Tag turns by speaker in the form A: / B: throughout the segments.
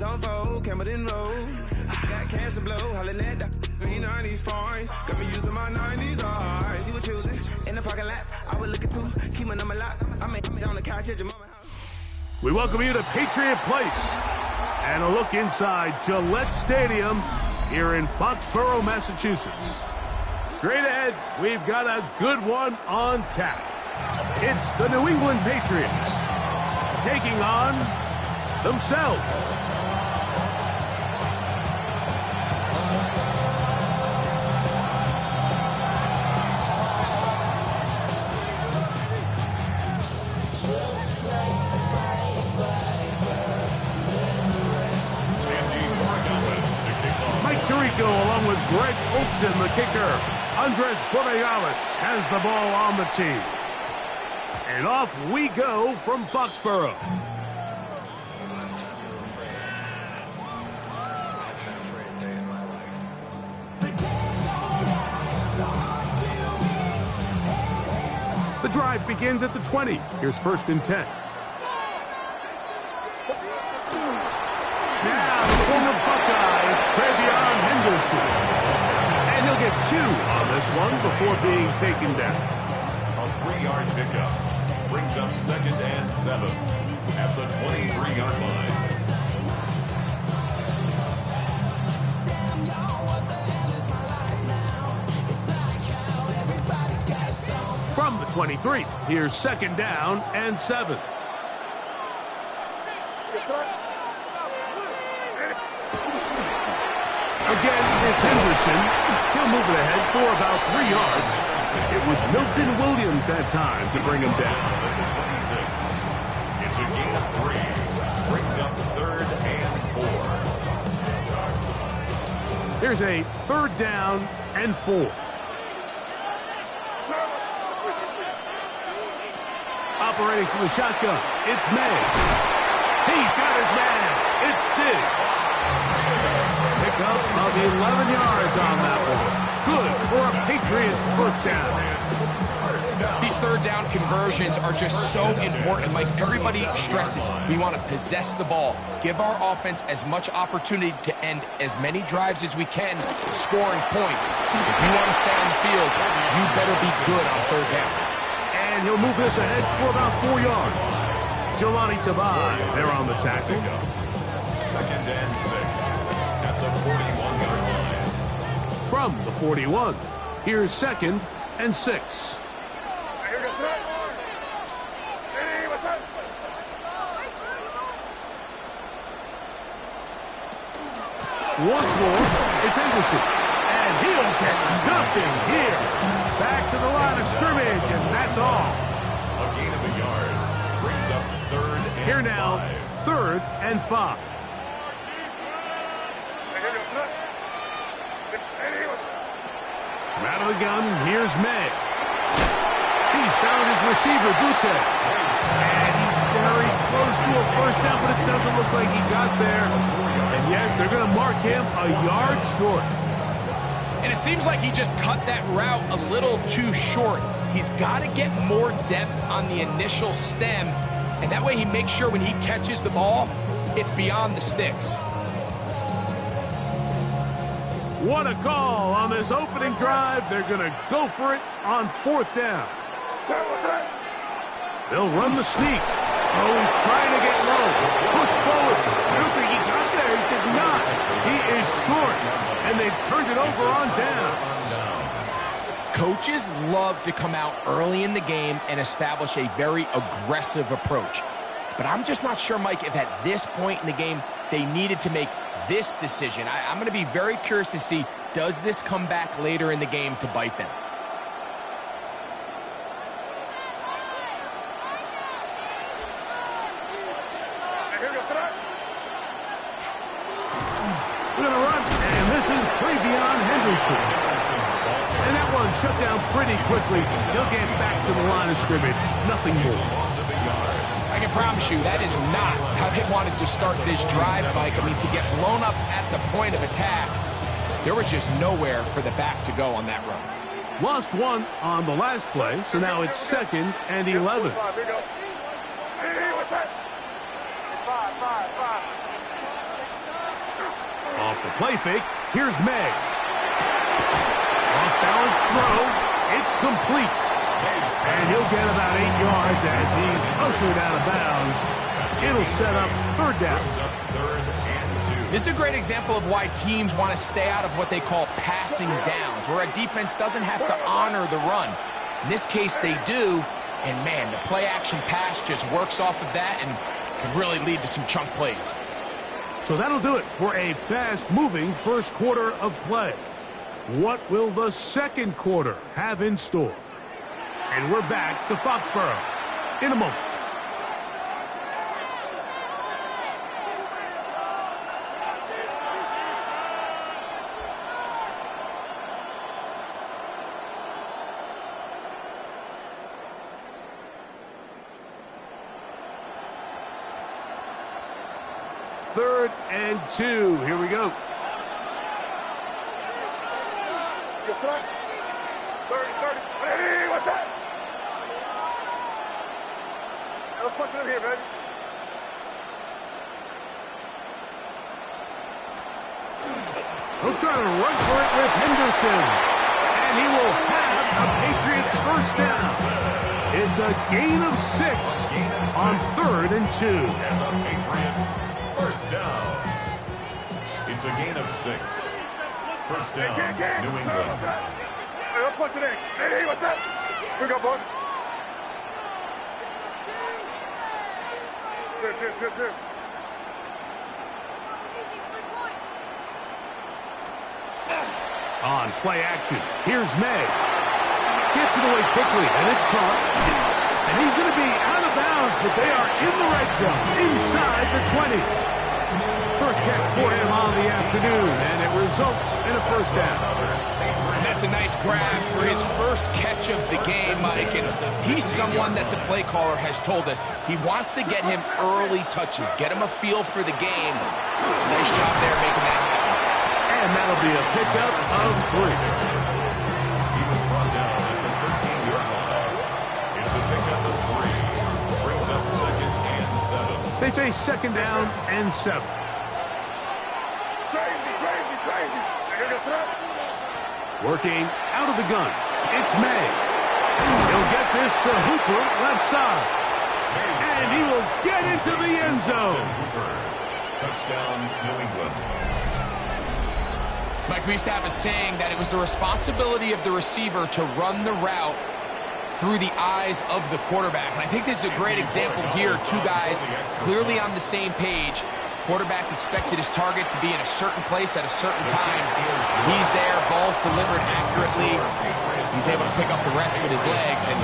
A: Niggas on fold, Campbell road. Got cash to blow, hollin' at that 390s foreign. Got me using my 90s, alright. See what choosing in the parking lot. I would look at two, keep my number locked. I'm on the couch at your mama house.
B: We welcome you to Patriot Place and a look inside Gillette Stadium here in Foxborough, Massachusetts. Straight ahead, we've got a good one on tap. It's the New England Patriots taking on themselves. Mike Tirico along with Greg Olsen, the kicker. Andres Borregales has the ball on the tee. And off we go from Foxborough. The drive begins at the 20. Here's 1st and 10. Now, the former Buckeye, it's Travion Henderson. And he'll get 2 on this one before being taken down.
C: A 3-yard pickup brings up 2nd and 7 at the 23-yard line.
B: From the 23, here's 2nd down and 7. Again, it's Henderson. He'll move it ahead for about 3 yards. It was Milton Williams that time to bring him down.
C: It's a gain of 3. Brings up 3rd and 4.
B: Here's a 3rd down and 4. Operating from the shotgun, it's May. He's got his man. It's Diggs. Pickup of 11 yards on that one. Good for a Patriots 1st down.
D: These 3rd down conversions are just so important. Like everybody stresses, we want to possess the ball, give our offense as much opportunity to end as many drives as we can, scoring points. If you want to stay on the field, you better be good on 3rd down.
B: And he'll move this ahead for about 4 yards. Jelani Tavai there on the tackle.
C: 2nd and 6 at the 41-yard line.
B: From the 41, here's 2nd and 6. Once more, it's Henderson. And he'll get nothing here. Back to the line of scrimmage, and that's all.
C: A gain of a yard brings up 3rd and 5.
B: Here now, 3rd and 5. From out of the gun, here's May. He's found his receiver, Butte. And he's very close to a 1st down, but it doesn't look like he got there. And yes, they're going to mark him a yard short.
D: And it seems like he just cut that route a little too short. He's got to get more depth on the initial stem, and that way he makes sure when he catches the ball, it's beyond the sticks.
B: What a call on this opening drive. They're going to go for it on 4th down. They'll run the sneak. Oh, he's trying to get low. Push forward. I don't think he got there. He did not. He is short. And they've turned it over on down.
D: Coaches love to come out early in the game and establish a very aggressive approach. But I'm just not sure, Mike, if at this point in the game they needed to make this decision. I'm going to be very curious to see, does this come back later in the game to bite them?
B: We're going to run, and this is Travion Henderson. And that one shut down pretty quickly. He'll get back to the line of scrimmage. Nothing more.
D: I can promise you that is not how they wanted to start this drive, Mike. I mean, to get blown up at the point of attack, there was just nowhere for the back to go on that run.
B: Lost 1 on the last play, so now it's 2nd and 11. play fake. Here's May. Off-balance throw. It's complete. And he'll get about 8 yards as he's ushered out of bounds. It'll set up third down.
D: This is a great example of why teams want to stay out of what they call passing downs, where a defense doesn't have to honor the run. In this case, they do. And, man, the play-action pass just works off of that and can really lead to some chunk plays.
B: So that'll do it for a fast-moving first quarter of play. What will the second quarter have in store? And we're back to Foxborough in a moment. Third and 2. Here we go.
E: Yes, sir. 30. Hey, what's that? Let's punch it in here, baby.
B: He'll try to run for it with Henderson. And he will have a Patriots first down. It's a gain of 6 on 3rd and 2.
C: And the Patriots first down. It's a gain of 6. First down, New England.
E: Hey, let's punch it in. Hey, what's that? Here we go, boy. Good.
B: On play action, here's May. Gets it away quickly, and it's caught. And he's going to be out of bounds, but they are in the red zone, inside the 20. First catch for him on the afternoon, and it results in a first down.
D: And that's a nice grab for his first catch of the game, Mike. And he's someone that the play caller has told us he wants to get him early touches, get him a feel for the game. Nice job there making that happen.
B: And that'll be a pickup of 3.
C: He was brought down at the 13-yard line. It's a pickup of 3. Brings up 2nd and 7.
B: They face 2nd down and 7.
E: Crazy.
B: Working out of the gun, it's May. He'll get this to Hooper, left side. And he will get into the end zone.
C: Touchdown, New England.
D: Mike, we used to have a saying that it was the responsibility of the receiver to run the route through the eyes of the quarterback. And I think this is a great example here. 2 guys clearly on the same page. Quarterback expected his target to be in a certain place at a certain time. He's there, ball's delivered accurately. He's able to pick up the rest with his legs, and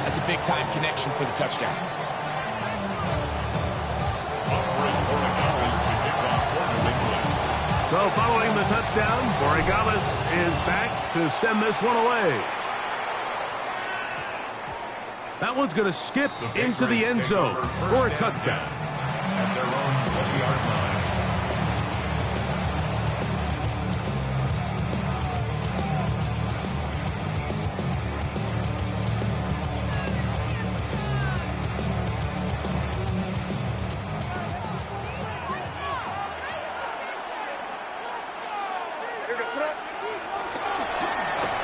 D: that's a big-time connection for the touchdown.
B: So following the touchdown, Borregales is back to send this one away. That one's going to skip into the end zone for a touchdown.
C: At their own 20-yard line.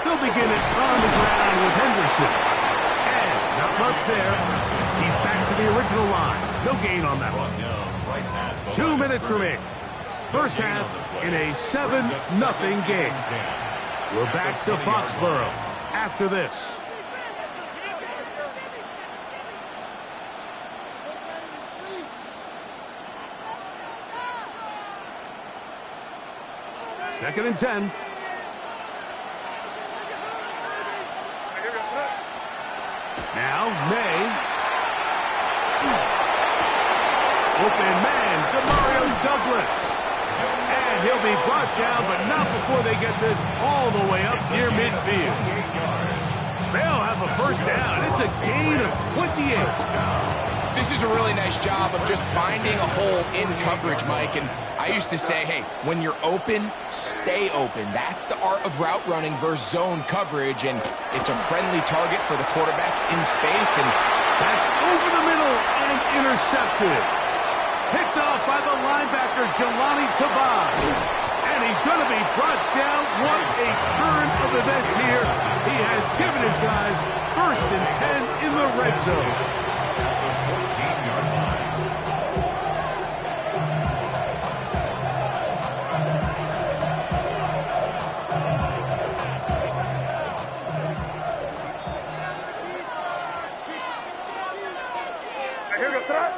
B: They'll begin it on the ground with Henderson. And not much there. He's back to the original line. No gain on that one. 2 minutes remaining. First half in a 7-0 game. We're back to Foxborough after this. Second and 10. Now, May. Open man, Demario Douglas. And he'll be brought down, but not before they get this all the way up near midfield. They'll have a first down. It's a gain of 28.
D: This is a really nice job of just finding a hole in coverage, Mike. And I used to say, hey, when you're open, stay open. That's the art of route running versus zone coverage. And it's a friendly target for the quarterback in space. And
B: that's over the middle and intercepted. Picked off by the linebacker, Jelani Tabaj. And And he's going to be brought down. What a turn of events here. He has given his guys 1st and 10 in the red zone.
C: At the 14-yard line.
E: Here goes Trot.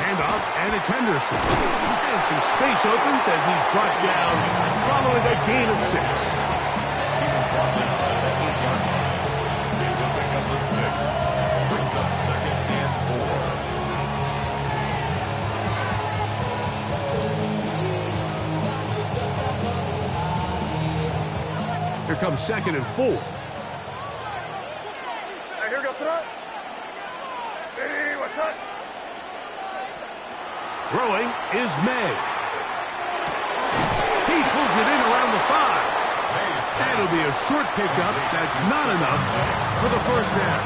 B: Handoff, and it's Henderson. And some space opens as he's brought down following a gain of 6.
C: He was brought down at the 8-yard line. It's a pickup of 6. Brings up 2nd and 4.
B: Here comes 2nd and 4.
E: Here goes Trot. Hey, what's that?
B: Throwing is May. He pulls it in around the 5. And it'll be a short pickup. That's not enough for the 1st down.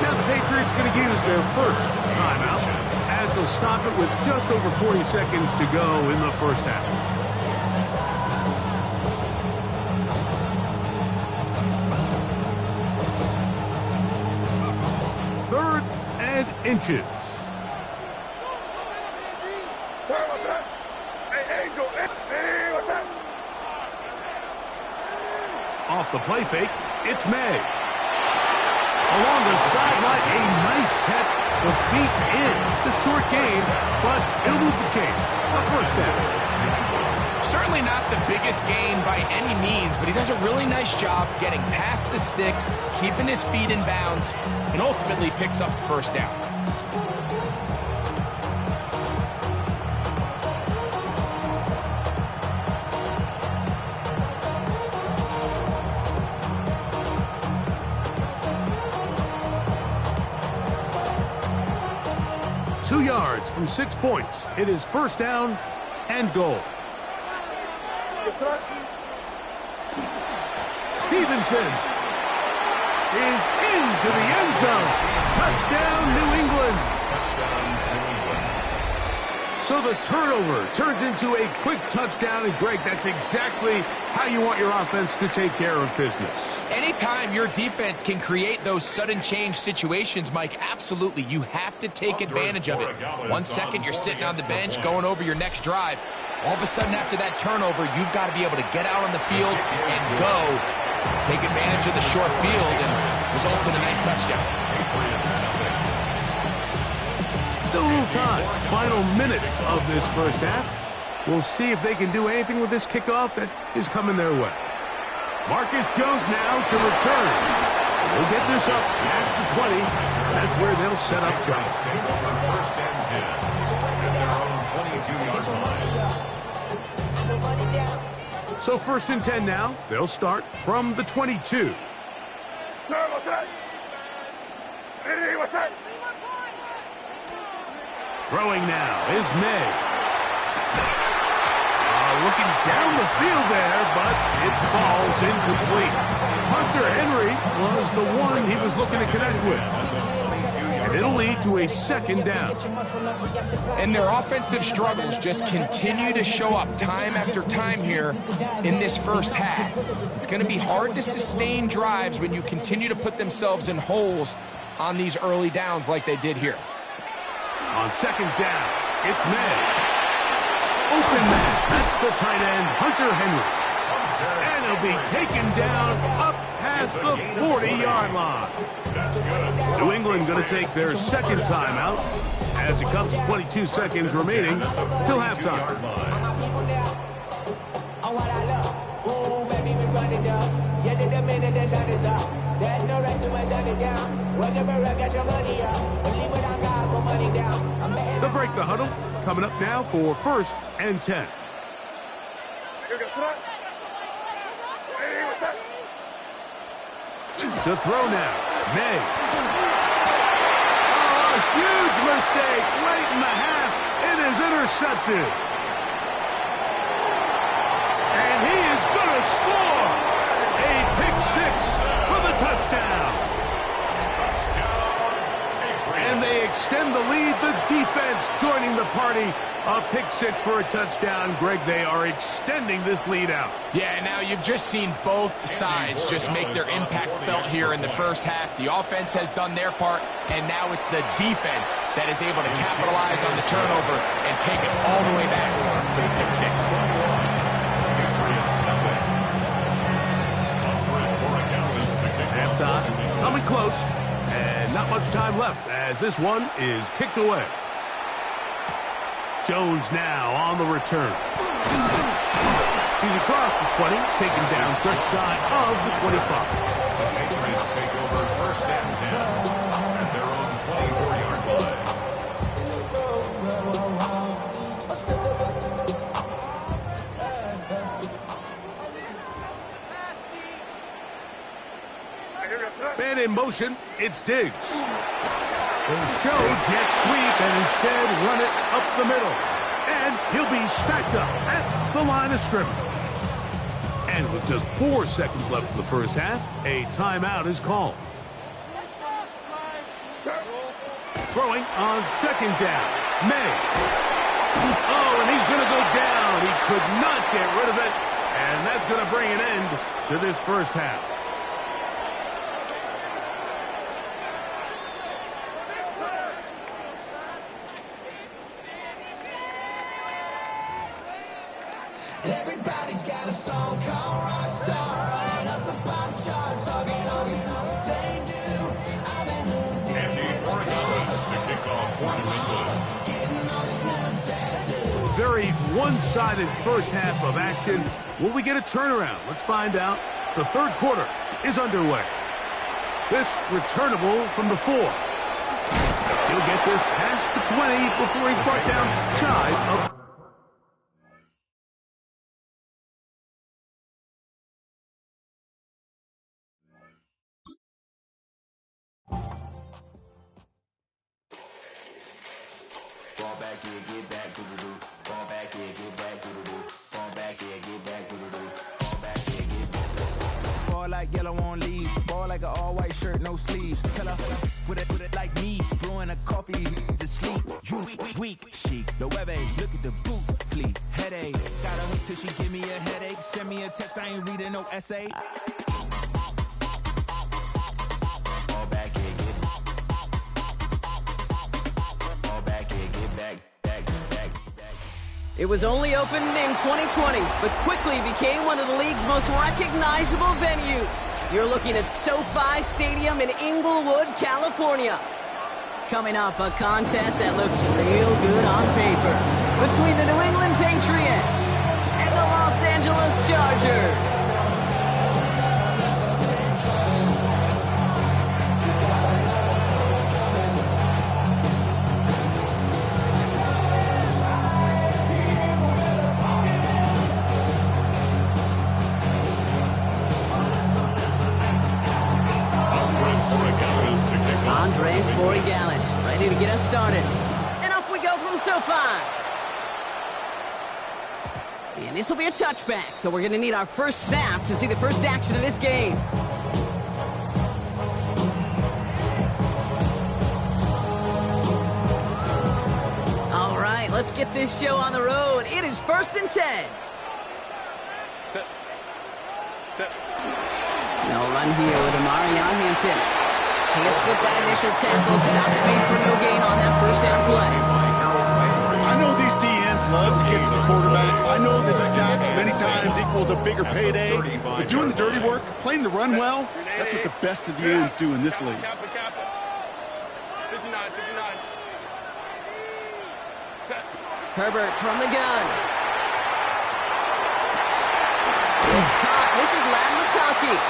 B: Now the Patriots going to use their 1st timeout as they'll stop it with just over 40 seconds to go in the 1st half. Third and inches.
E: Hey, what's that? Hey, Angel. Hey, what's that?
B: Off the play fake, it's May. Along the sideline, a nice catch. The feet in. It's a short game, but it'll move the chains. A 1st down.
D: Certainly not the biggest gain by any means, but he does a really nice job getting past the sticks, keeping his feet in bounds, and ultimately picks up the 1st down.
B: Yards from 6 points. It is 1st down and goal. Stevenson is into the end zone. Touchdown, New England.
C: Touchdown, New England.
B: So the turnover turns into a quick touchdown. And, Greg, that's exactly how you want your offense to take care of business.
D: Anytime your defense can create those sudden change situations, Mike, absolutely, you have to take advantage of it. 1 second, you're sitting on the bench, going over your next drive. All of a sudden, after that turnover, you've got to be able to get out on the field and go. Take advantage of the short field and results in a nice touchdown.
B: Still a little time. Final minute of this 1st half. We'll see if they can do anything with this kickoff that is coming their way. Marcus Jones now to return. We'll get this up past the 20. That's where they'll set up shop.
C: 1st and 10 at their own 22-yard line.
B: So 1st and 10 now. They'll start from the 22.
E: Hey, what's that? Hey, what's that?
B: Throwing now is May. Looking down the field there, but it falls incomplete. Hunter Henry was the one he was looking to connect with. And it'll lead to a 2nd down.
D: And their offensive struggles just continue to show up time after time here in this 1st half. It's going to be hard to sustain drives when you continue to put themselves in holes on these early downs like they did here.
B: On 2nd down, it's May. Open man. That's the tight end, Hunter Henry. And he'll be taken down up past the 40-yard line. New England going to take their 2nd timeout as it comes to 22 seconds remaining till halftime.
F: There's no rest to my shut it down. Whenever I got your money up, believe what I got, put money down.
B: The break the huddle coming up now for 1st and 10.
E: Here goes Trot. Hey, what's that?
B: To throw now, May. Oh, a huge mistake late in the half. It is intercepted. And he is going to score. A pick 6 for the touchdown. And they extend the lead. The defense joining the party A pick six for a touchdown. Greg, they are extending this lead out.
D: Yeah, now you've just seen both sides just make their impact felt here in the first half. The offense has done their part, and now it's the defense that is able to capitalize on the turnover and take it all the way back for the pick six.
B: Halftime coming close, and not much time left as this one is kicked away. Jones now on the return. He's across the 20, taken down just shy of the 25.
C: The Patriots take over first and 10 at their own 24-yard line.
B: Man in motion, it's Diggs. They'll show jet sweep and instead run it up the middle. And he'll be stacked up at the line of scrimmage. And with just 4 seconds left in the first half, a timeout is called. Throwing on second down. May. Oh, and he's going to go down. He could not get rid of it. And that's going to bring an end to this first half.
F: Everybody's got a song called Rockstar, running up the pop charts, talking all they do. I've been
C: Andy Orgalis to kick off for New England.
F: getting all these new tattoos.
B: Very one-sided first half of action. Will we get a turnaround? Let's find out. The third quarter is underway. This returnable from the 4. He'll get this past the 20 before he's brought down shy of...
G: Fall back, yeah, get back, doo-doo-doo. Fall back, yeah, get back, doo-doo-doo. Fall back, yeah, get back, doo-doo-doo. Fall back, yeah, get back.
H: Ball like yellow on leaves. Ball like an all-white shirt, no sleeves. Tell her, put it like me. Blowing a coffee, he's asleep. You weak, chic. The webby, look at the boots, fleet. Headache, got a hook till she give me a headache. Send me a text, I ain't reading no essay.
G: Fall back, yeah, get back. Fall back, yeah, get back, back.
I: It was only opened in 2020, but quickly became one of the league's most recognizable venues. You're looking at SoFi Stadium in Inglewood, California. Coming up, a contest that looks real good on paper between the New England Patriots and the Los Angeles Chargers. Andres Borregales, ready to get us started. And off we go from SoFi. And this will be a touchback, so we're going to need our first snap to see the first action of this game. All right, let's get this show on the road. It is 1st and 10. No run here with Amarion Hampton. Can't slip that initial tackle. Stops made for no gain on that first down play.
J: I know these DNs love to get to the quarterback. I know that sacks many times equals a bigger payday. But doing the dirty work, playing the run well, that's what the best of the ends do in this league.
I: Herbert from the gun. It's caught. This is Ladd McConkey.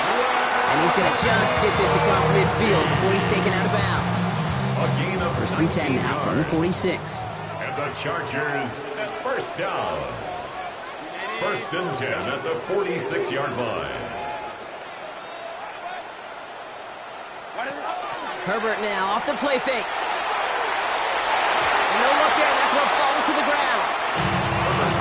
I: And he's going to just get this across midfield before he's taken out of bounds.
C: A gain of
I: 1st and 10 now from the 46.
C: And the Chargers, first down. 1st and 10 at the 46-yard line.
I: Herbert now off the play fake. No look there. That throw falls to the ground.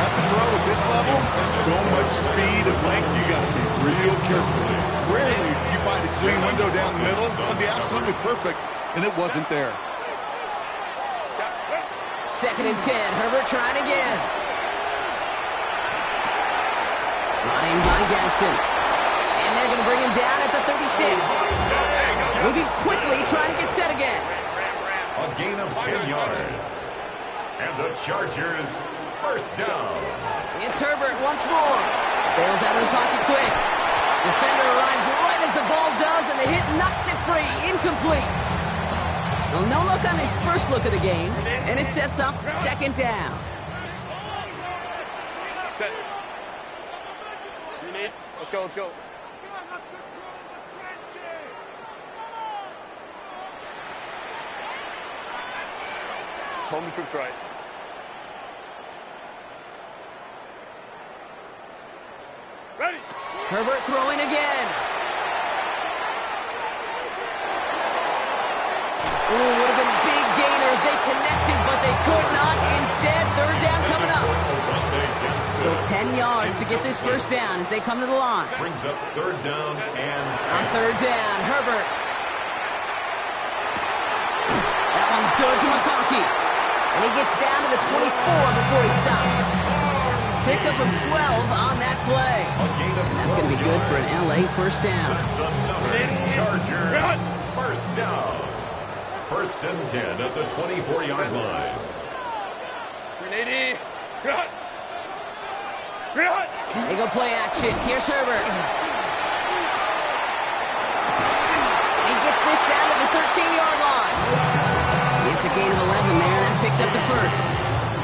J: That's a throw at this level. So much speed and length, you got to be real careful. Rarely do you find a clean window down the middle. It's going to be absolutely perfect, and it wasn't there.
I: 2nd and 10. Herbert trying again. Running by Gadsden. And they're going to bring him down at the 36. Moving quickly, trying to get set again.
C: A gain of 10 yards. And the Chargers first down.
I: It's Herbert once more. Bails out of the pocket quick. Defender arrives right as the ball does, and the hit knocks it free. Incomplete. Well, no look on his first look of the game, and it sets up 2nd down.
E: Let's go, let's go. Hold the troops right. Ready.
I: Herbert throwing again. Ooh, would have been a big gainer if they connected, but they could not. Instead, 3rd down coming up. So 10 yards to get this first down as they come to the line.
C: Brings up 3rd down and 10.
I: On 3rd down, Herbert. That one's good to McConkey. And he gets down to the 24 before he stops. Pickup of 12 on that play. And that's going to be good for an LA first down.
C: That's another Chargers first down. 1st and 10 at the 24-yard line.
E: 380.
I: They go play action. Here's Herbert. He gets this down to the 13-yard line. It's a gain of 11 there. That picks up the first.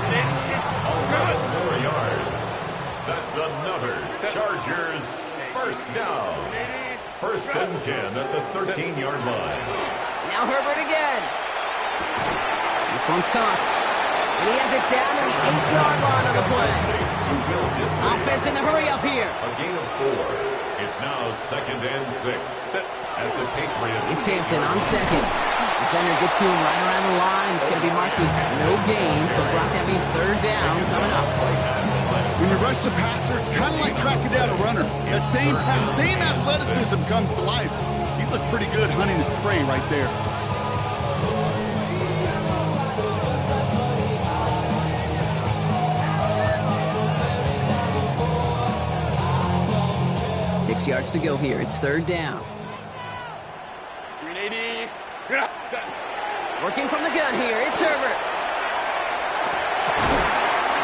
C: 11 more yards. That's another Chargers first down. 1st and 10 at the 13-yard line.
I: Now Herbert again. This one's caught. And he has it down to the 8-yard line on the play. Offense in the hurry up here.
C: A gain of 4. It's now 2nd and 6 at the Patriots.
I: It's Hampton on 2nd. Defender gets to him right around the line. It's going to be marked as no gain. So Brock, that means 3rd down coming up.
J: When you rush the passer, it's kind of like tracking down a runner. That same athleticism comes to life. He looked pretty good hunting his prey right there.
I: Six yards to go here. It's 3rd down.
E: 380.
I: Working from the gun here. It's Herbert.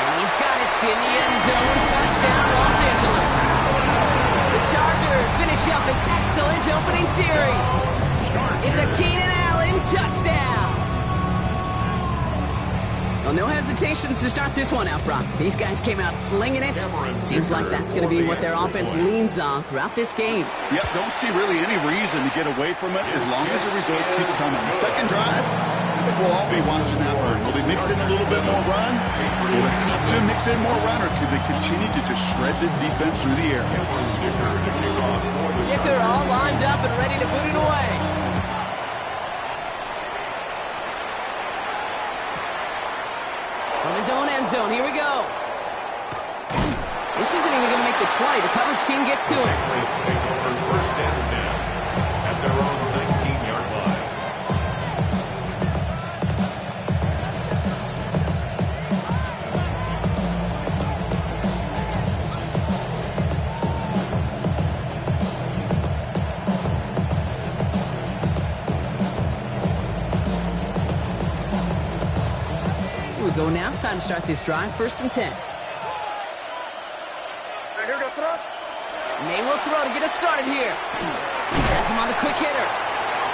I: And he's got it in the end zone. Touchdown, Los Angeles. The Chargers finish up an excellent opening series. It's a Keenan Allen touchdown. Well, no hesitations to start this one out, Brock. These guys came out slinging it. Seems like that's going to be what their offense leans on throughout this game.
J: Yep, don't see really any reason to get away from it as long as the results keep coming. Second drive, I think we'll all be watching that one. Will they mix in a little bit more run? Will they have to mix in more run, or could they continue to just shred this defense through the air?
I: Dicker all lined up and ready to boot it away. From his own end zone, here we go. This isn't even going to make the 20. The coverage team gets to him.
C: Patriots take over 1st and 10 at their own 19-yard line.
I: We go now. Time to start this drive. 1st and 10.
E: Here we go, throw.
I: May will throw to get us started here. Has him on the quick hitter.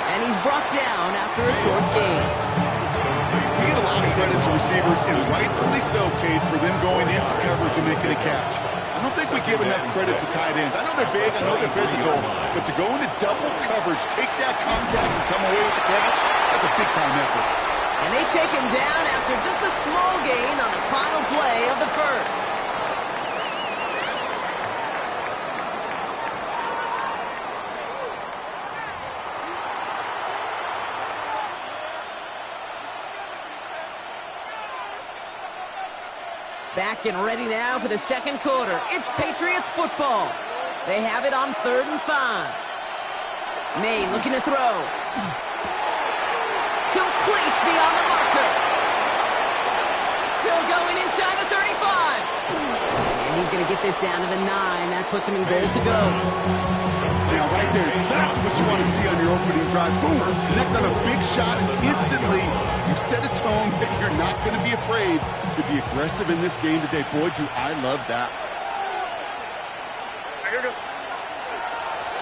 I: And he's brought down after a short gain.
J: You get a lot of credit to receivers, and rightfully so, Cade, for them going into coverage and making a catch. I don't think we give enough credit to tight ends. I know they're big, I know they're physical, but to go into double coverage, take that contact, and come away with the catch, that's a big-time effort.
I: And they take him down after just a small gain on the final play of the first. Back and ready now for the second quarter. It's Patriots football. They have it on 3rd and 5. May looking to throw. Complete beyond the marker. get this down to the 9. That puts him in goal to go.
J: Now, right there, that's what you want to see on your opening drive. Boom, connect on a big shot, and instantly you set a tone that you're not going to be afraid to be aggressive in this game today. Boy, do I love that.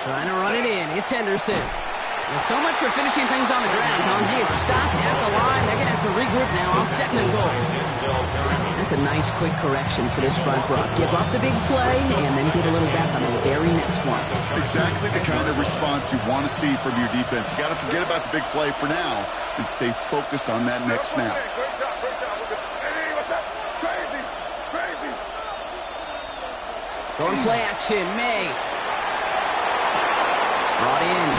I: Trying to run it in. It's Henderson. Well, so much for finishing things on the ground, huh? He is stopped at the line. They're going to have to regroup now on 2nd and goal. That's a nice, quick correction for this front, Brock. Give up the big play and then get a little back on the very next one.
J: Exactly the kind of response you want to see from your defense. You got to forget about the big play for now and stay focused on that next snap.
I: Going play action, May. Brought in.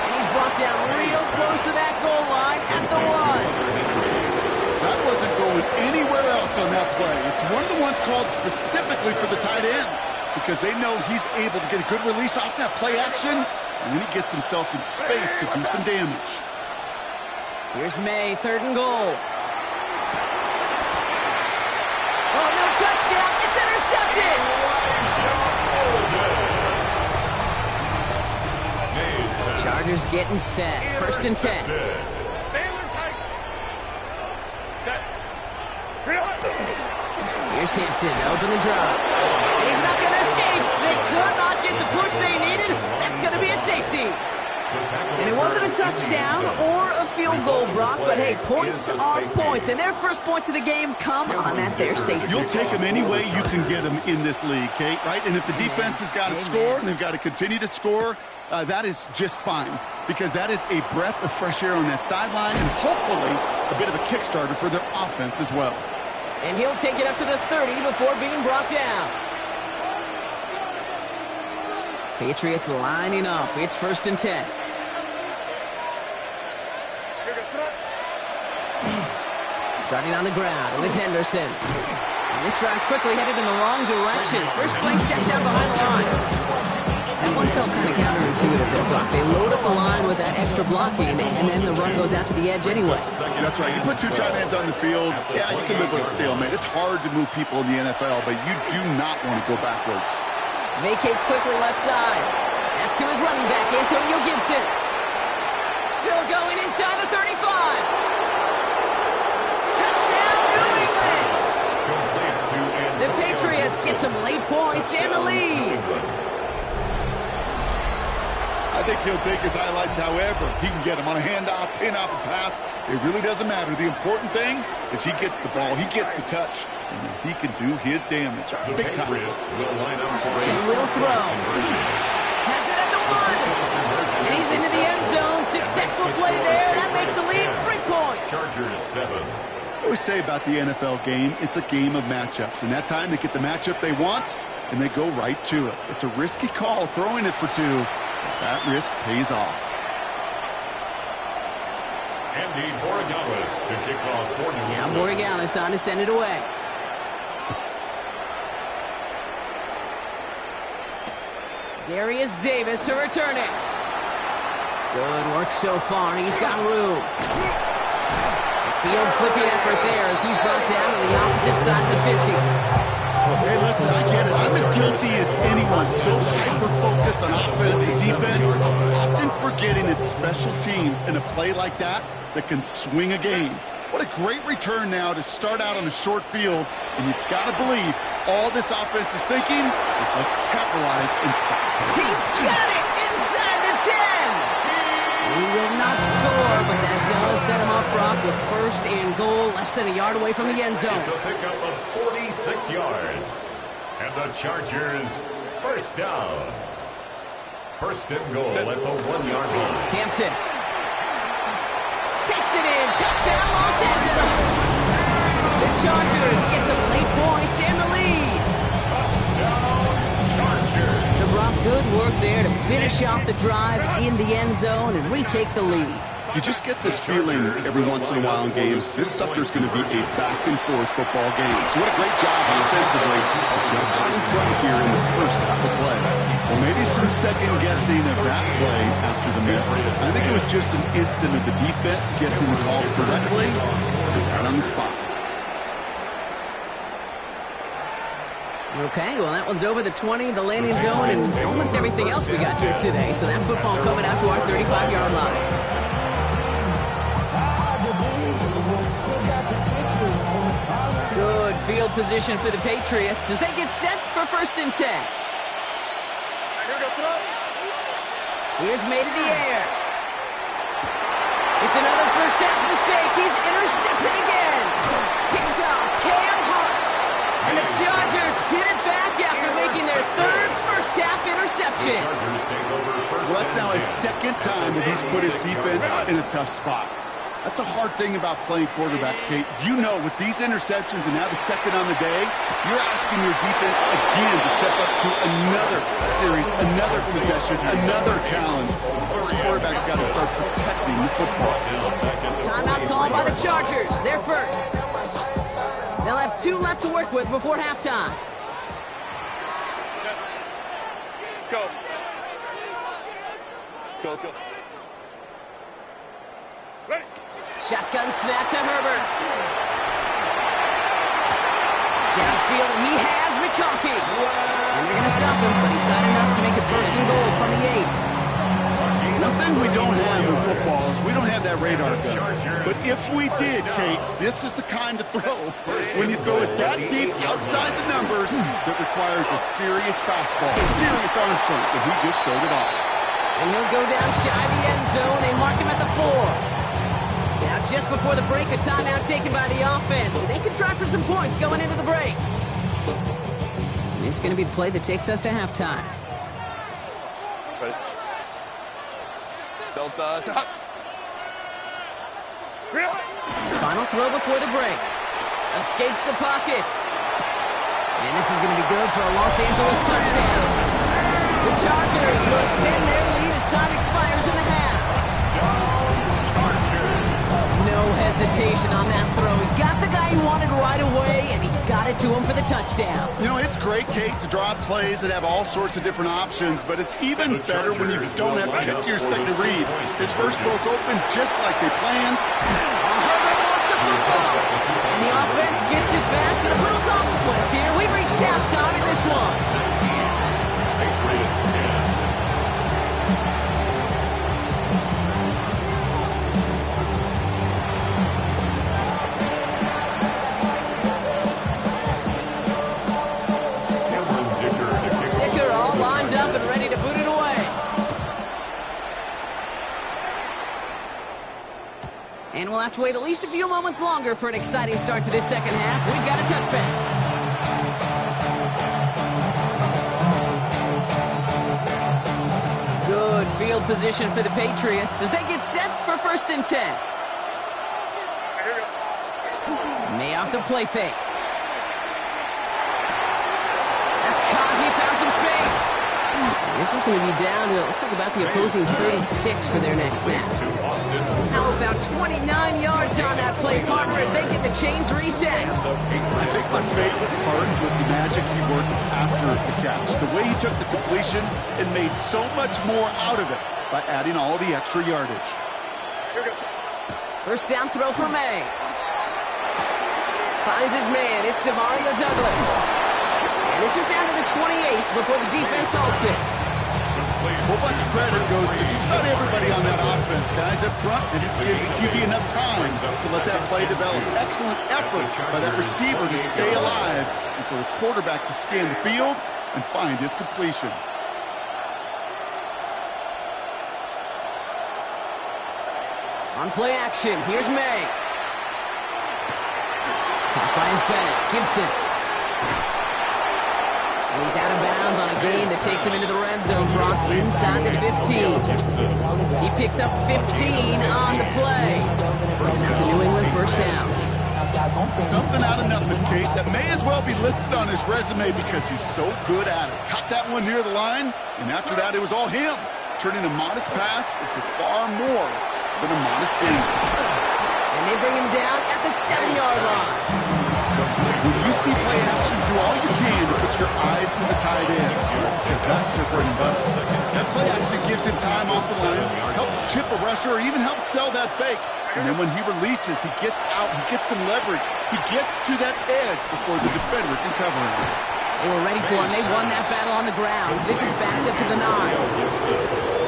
I: And he's brought down real close to that goal line at the 1.
J: That wasn't going anywhere else on that play. It's one of the ones called specifically for the tight end because they know he's able to get a good release off that play action, and then he gets himself in space to do some damage.
I: Here's May, 3rd and goal. Oh, no touchdown. It's intercepted. Chargers getting set. 1st and 10. Here's Hampton, open the drop. And he's not going to escape. They could not get the push they needed. That's going to be a safety. And it wasn't a touchdown or a field goal, Brock, but hey, points are points. And their first points of the game come on that there safety.
J: You'll take them any way you can get them in this league, Kate, right? And if the defense has got to score and they've got to continue to score, that is just fine because that is a breath of fresh air on that sideline and hopefully a bit of a kickstarter for their offense as well.
I: And he'll take it up to the 30 before being brought down. Patriots lining up. It's 1st and 10. Starting on the ground with Henderson. And this drive's quickly headed in the wrong direction. First play set down behind the line. That one felt kind of counterintuitive there, Brock. They load up the line with that extra blocking, and then the run goes out to the edge anyway.
J: That's right. You put 2 tight ends on the field, yeah, you can live with a stalemate. It's hard to move people in the NFL, but you do not want to go backwards.
I: Vacates quickly left side. That's to his running back, Antonio Gibson. Still going inside the 35. Touchdown, New England! The Patriots get some late points and the lead.
J: I think he'll take his highlights however he can get them on a handoff, pin off a pass. It really doesn't matter. The important thing is he gets the ball, he gets the touch, and then he can do his damage. Big time.
C: Will line up for
I: He will throw. Has it at the 1. And he's into the end zone. Successful play there. That makes the lead 3 points.
C: Chargers 7.
J: I always say about the NFL game, it's a game of matchups. And that time they get the matchup they want, and they go right to it. It's a risky call throwing it for 2. That risk pays off.
C: Andy Borregales to kick off for New England.
I: Now Borregales on to send it away. Darius Davis to return it. Good work so far. He's got room. A field flipping effort there as he's brought down to the opposite side of the 50.
J: Hey, listen, I get it. I'm as guilty as anyone. So hyper-focused on offense and defense, often forgetting it's special teams in a play like that that can swing a game. What a great return now to start out on a short field, and you've got to believe all this offense is thinking is let's capitalize and
I: He's got it inside the 10. He will not score, but that does set him up, Brock, with 1st and goal, less than a yard away from the end zone.
C: It's a pickup of 46 yards. And the Chargers, 1st down. 1st and goal at the 1-yard line.
I: Hampton takes it in. Touchdown, Los Angeles. The Chargers get some late points and the lead.
C: Touchdown, Chargers.
I: So, Brock, good work there to finish off the drive in the end zone and retake the lead.
J: You just get this feeling every once in a while in games, this sucker's going to be a back-and-forth football game. So what a great job offensively to jump out in front here in the first half of play. Well, maybe some second-guessing of that play after the miss. I think it was just an instant of the defense guessing the call correctly and right on the spot.
I: Okay, well, that one's over the 20, the landing zone, and almost everything else we got here today. So that football coming out to our 35-yard line. Good field position for the Patriots as they get set for 1st and 10. Here's May to the air. It's another first half mistake. He's intercepted again. Picked off Cam Hart. And the Chargers get it back after making their 3rd first-half interception.
J: Well, that's now his 2nd time that he's put his defense in a tough spot. That's a hard thing about playing quarterback, Kate. You know, with these interceptions and now the 2nd on the day, you're asking your defense again to step up to another series, another possession, another challenge. This quarterback's got to start protecting the football.
I: Timeout called by the Chargers. They're first. They'll have 2 left to work with before halftime.
E: Go. Let's go. Ready.
I: Shotgun snap to Herbert. Downfield, and he has McConkey. And they're going to stop him, but he got enough to make it 1st and goal from the 8.
J: One thing we don't have in football is we don't have that radar gun. But if we did, Kate, this is the kind of throw when you throw it that deep outside the numbers that requires a serious fastball, a serious arm strength, and he just showed it off.
I: And he'll go down shy of the end zone. They mark him at the 4. Now, just before the break, a timeout taken by the offense. They can try for some points going into the break. And this is going to be the play that takes us to halftime. Final throw before the break. Escapes the pocket. And this is going to be good for a Los Angeles touchdown. The Chargers will extend their lead as time expires in the half. No hesitation on that throw. He got the guy he wanted right away, and he got it to him for the touchdown.
J: You know, it's great, Kate, to draw up plays that have all sorts of different options, but it's even better when you don't have to get to your second read. His first broke open just like they planned.
I: Herbert lost the football. And the offense gets it back, but a little consequence here. We've reached halftime in this one.
C: Patriots 10.
I: Dicker all lined up and ready to boot it away. And we'll have to wait at least a few moments longer for an exciting start to this 2nd half. We've got a touchback. Good field position for the Patriots as they get set for 1st and 10. May off the play fake. That's caught. He found some space. This is going to be down to, it looks like about the opposing 36 for their next snap. How about 29 yards on that play, partner, as they get the chains reset.
J: I think my favorite part was the magic he worked after the catch. The way he took the completion and made so much more out of it by adding all the extra yardage.
I: First down throw for May. Finds his man. It's Demario Douglas. And this is down to the 28 before the defense halts it.
J: Well, much credit goes to just about everybody on that offense, guys up front, and it's giving the QB enough time to let that play develop. Excellent effort by that receiver to stay alive and for the quarterback to scan the field and find his completion.
I: On play action, here's May. Caught by his Bennett. Gibson. And he's out of bounds on a gain that takes him into the red zone. Brock inside the 15. He picks up 15 on the play. And that's a New England first down.
J: Something out of nothing, Kate, that may as well be listed on his resume because he's so good at it. Caught that one near the line, and after that it was all him, turning a modest pass into far more than a modest gain.
I: And they bring him down at the 7-yard line.
J: When you see play action, do all you can to put your eyes to the tight end, because that's their bread and butter. That play action gives him time off the line, helps chip a rusher, or even helps sell that fake. And then when he releases, he gets out, he gets some leverage. He gets to that edge before the defender can cover him.
I: They were ready for him. They won that battle on the ground. This is backed up to the 9.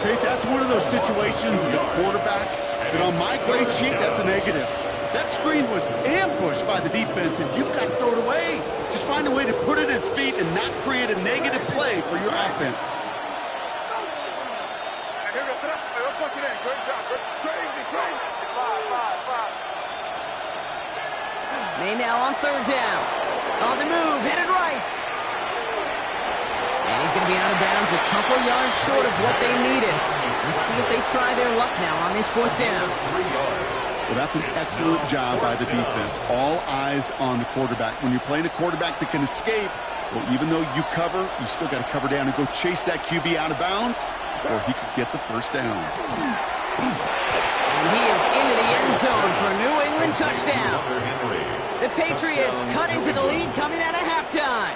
J: Okay, that's one of those situations as a quarterback that on my grade sheet, that's a negative. That screen was ambushed by the defense, and you've got to throw it away. Just find a way to put it at his feet and not create a negative play for your offense.
I: May now on 3rd down. On the move, headed right. And he's going to be out of bounds a couple yards short of what they needed. Let's see if they try their luck now on this 4th down.
J: Well, that's an excellent job by the defense. All eyes on the quarterback. When you're playing a quarterback that can escape, well, even though you cover, you still got to cover down and go chase that QB out of bounds before he could get the 1st down.
I: And he is into the end zone for a New England touchdown. The Patriots cut into the lead coming out of halftime.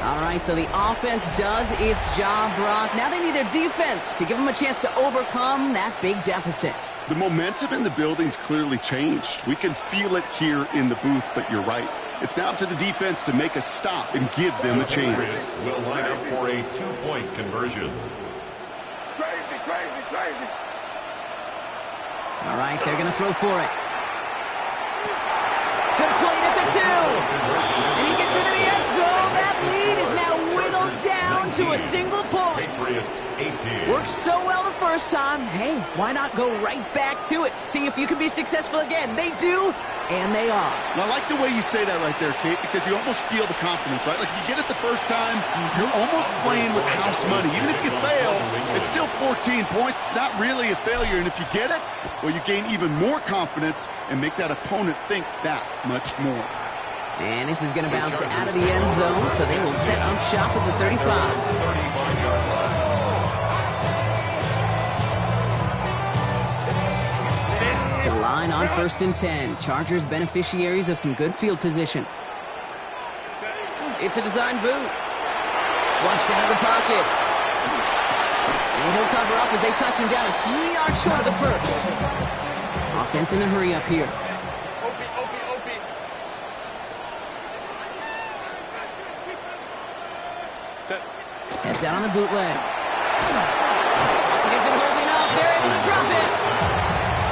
I: All right, so the offense does its job, Brock. Now they need their defense to give them a chance to overcome that big deficit.
J: The momentum in the building's clearly changed. We can feel it here in the booth, but you're right. It's now up to the defense to make a stop and give them a chance.
C: Will line up for a 2-point conversion.
E: Crazy.
I: All right, they're going to throw for it. Complete at the 2. And he gets into the end zone. That lead is now whittled down to a single point. Worked so well the first time. Hey, why not go right back to it? See if you can be successful again. They do, and they are.
J: And I like the way you say that right there, Kate, because you almost feel the confidence, right? Like, if you get it the first time, you're almost playing with house money. Even if you fail, it's still 14 points. It's not really a failure. And if you get it, well, you gain even more confidence and make that opponent think that much more.
I: And this is going to bounce out of the end zone, so they will set up shop at the 35. To line on 1st and 10. Chargers beneficiaries of some good field position. It's a design boot. Flushed out of the pocket. And he'll cover up as they touch him down a few yards short of the 1st. Offense in the hurry up here. Heads out on the bootleg. It isn't holding up. They're able to drop it.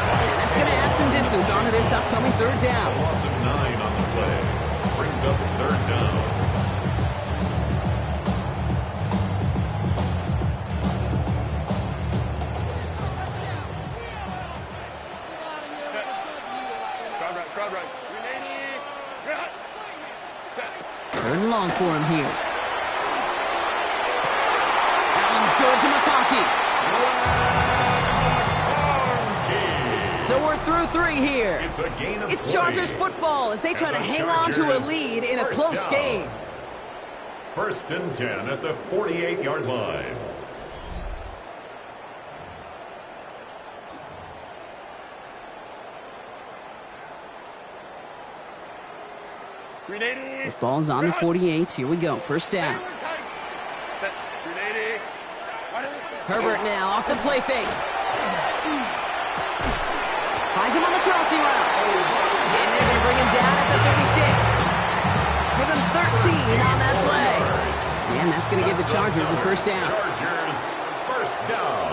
I: And that's going to add some distance onto this upcoming 3rd down.
C: Loss of 9 on the play. Brings up 3rd down.
E: Crowd right.
I: 3rd and long for him here. Good to McConkey. So we're through 3 here. It's Chargers football as they try to hang on to a lead in a close game.
C: 1st and 10 at the 48-yard line.
I: The ball's on the 48. Here we go. 1st down. Herbert now off the play fake. Finds him on the crossing route. And they're going to bring him down at the 36. Give him 13 on that play. And that's going to give the Chargers the 1st down.
C: Chargers 1st down.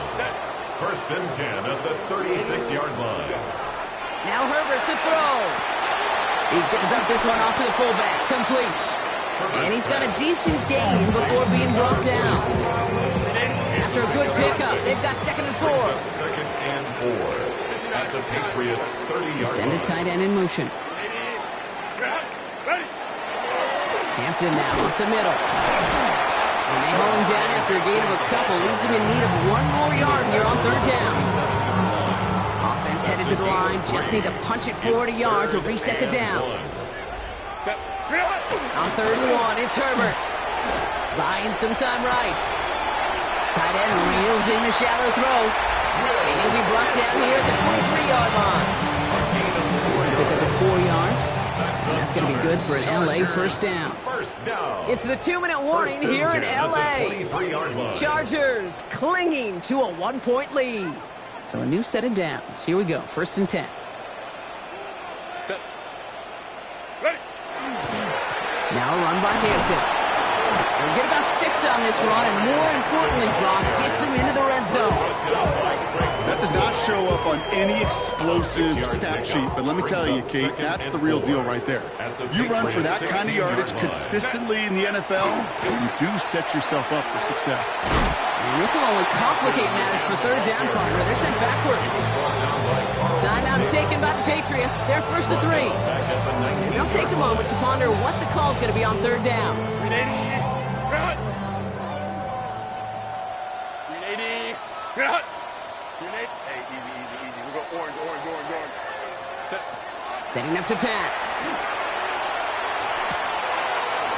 C: 1st and 10 at the 36-yard line.
I: Now Herbert to throw. He's going to dump this one off to the fullback. Complete. And he's got a decent gain before being brought down. After a good pickup, they've got 2nd and 4.
C: 2nd and 4 at the Patriots 30-yard
I: Send a tight end in motion. Hampton now up the middle. And they hold him down after a gain of a couple. Leaves him in need of 1 more yard here on 3rd down. Offense headed to the line. Just need to punch it forward a yard to reset the downs. On 3rd and 1, it's Herbert. Buying some time right. Tight end reels in the shallow throw. And he'll be brought down here at the 23-yard line. It's a pickup of 4 yards. And that's going to be good for an L.A. 1st down. It's the 2-minute warning here in L.A. Chargers clinging to a 1-point lead. So a new set of downs. Here we go. 1st and 10. Now a run by Hampton. They'll get about 6 on this run, and more importantly, Brock gets him into the red zone.
J: That does not show up on any explosive stat sheet, but let me tell you, Kate, that's the real deal right there. You run for that kind of yardage consistently in the NFL, you do set yourself up for success.
I: And this will only complicate matters for third down, partner. They're sent backwards. Timeout taken by the Patriots. They're first to 3. And they'll take a moment to ponder what the call is going to be on third down.
E: 380. Hey, easy. We go orange.
I: Setting up to pass.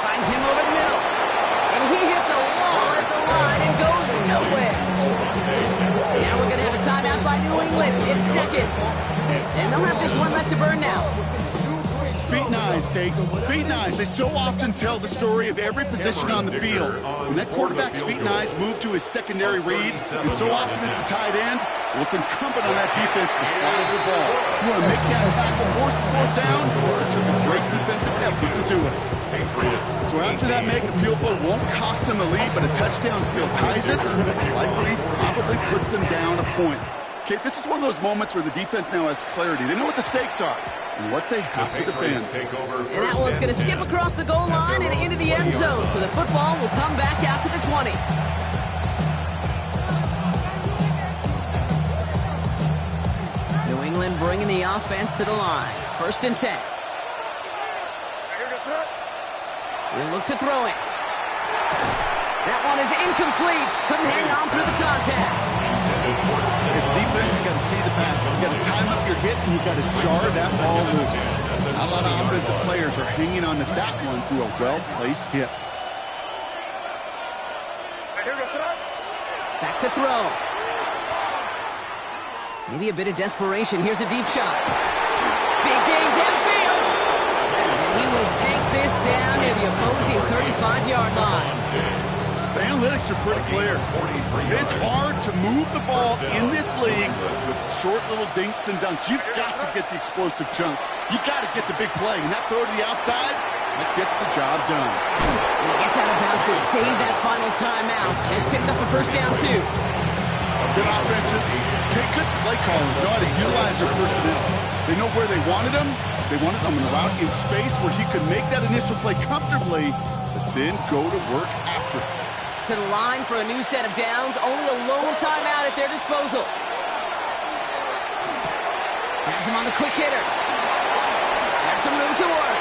I: Finds him over the middle. And he hits a wall at the line and goes nowhere. Now we're going to have a timeout by New England. It's second. And they'll have just one left to burn now.
J: Feet and eyes, Kate. Feet and eyes. They so often tell the story of every position on the field. When that quarterback's feet and eyes move to his secondary read, and so often it's a tight end, well, it's incumbent on that defense to follow the ball. You want to make that tackle, force the fourth down? It took a great defensive effort to do it. So after that make, the field goal won't cost them a lead, but a touchdown still ties it. Likely, probably puts them down a point. Kate, this is one of those moments where the defense now has clarity. They know what the stakes are and what they have to defend.
I: And that one's going to skip across the goal line and into the end zone. So the football will come back out to the 20. New England bringing the offense to the line. First and 10. We'll look to throw it. That one is incomplete. Couldn't hang on through the contact.
J: As defense, you got to see the pass. You got to time up your hit, and you got to jar that ball loose. Not a lot of offensive players are hanging on to that one through a well-placed hit.
I: Back to throw. Maybe a bit of desperation. Here's a deep shot. Big gain downfield. And he will take this down near the opposing 35-yard line.
J: The analytics are pretty clear. It's hard to move the ball in this league with short little dinks and dunks. You've got to get the explosive chunk. You got to get the big play. And that throw to the outside, that gets the job done.
I: And he gets out of bounds to save that final timeout. Just picks up the first down, too.
J: Good offenses. Good play callers know how to utilize their personnel. They know where they wanted them. They wanted them in a route in space where he could make that initial play comfortably, but then go to work after it.
I: To the line for a new set of downs. Only a lone timeout at their disposal. Has him on the quick hitter. Has some room to work.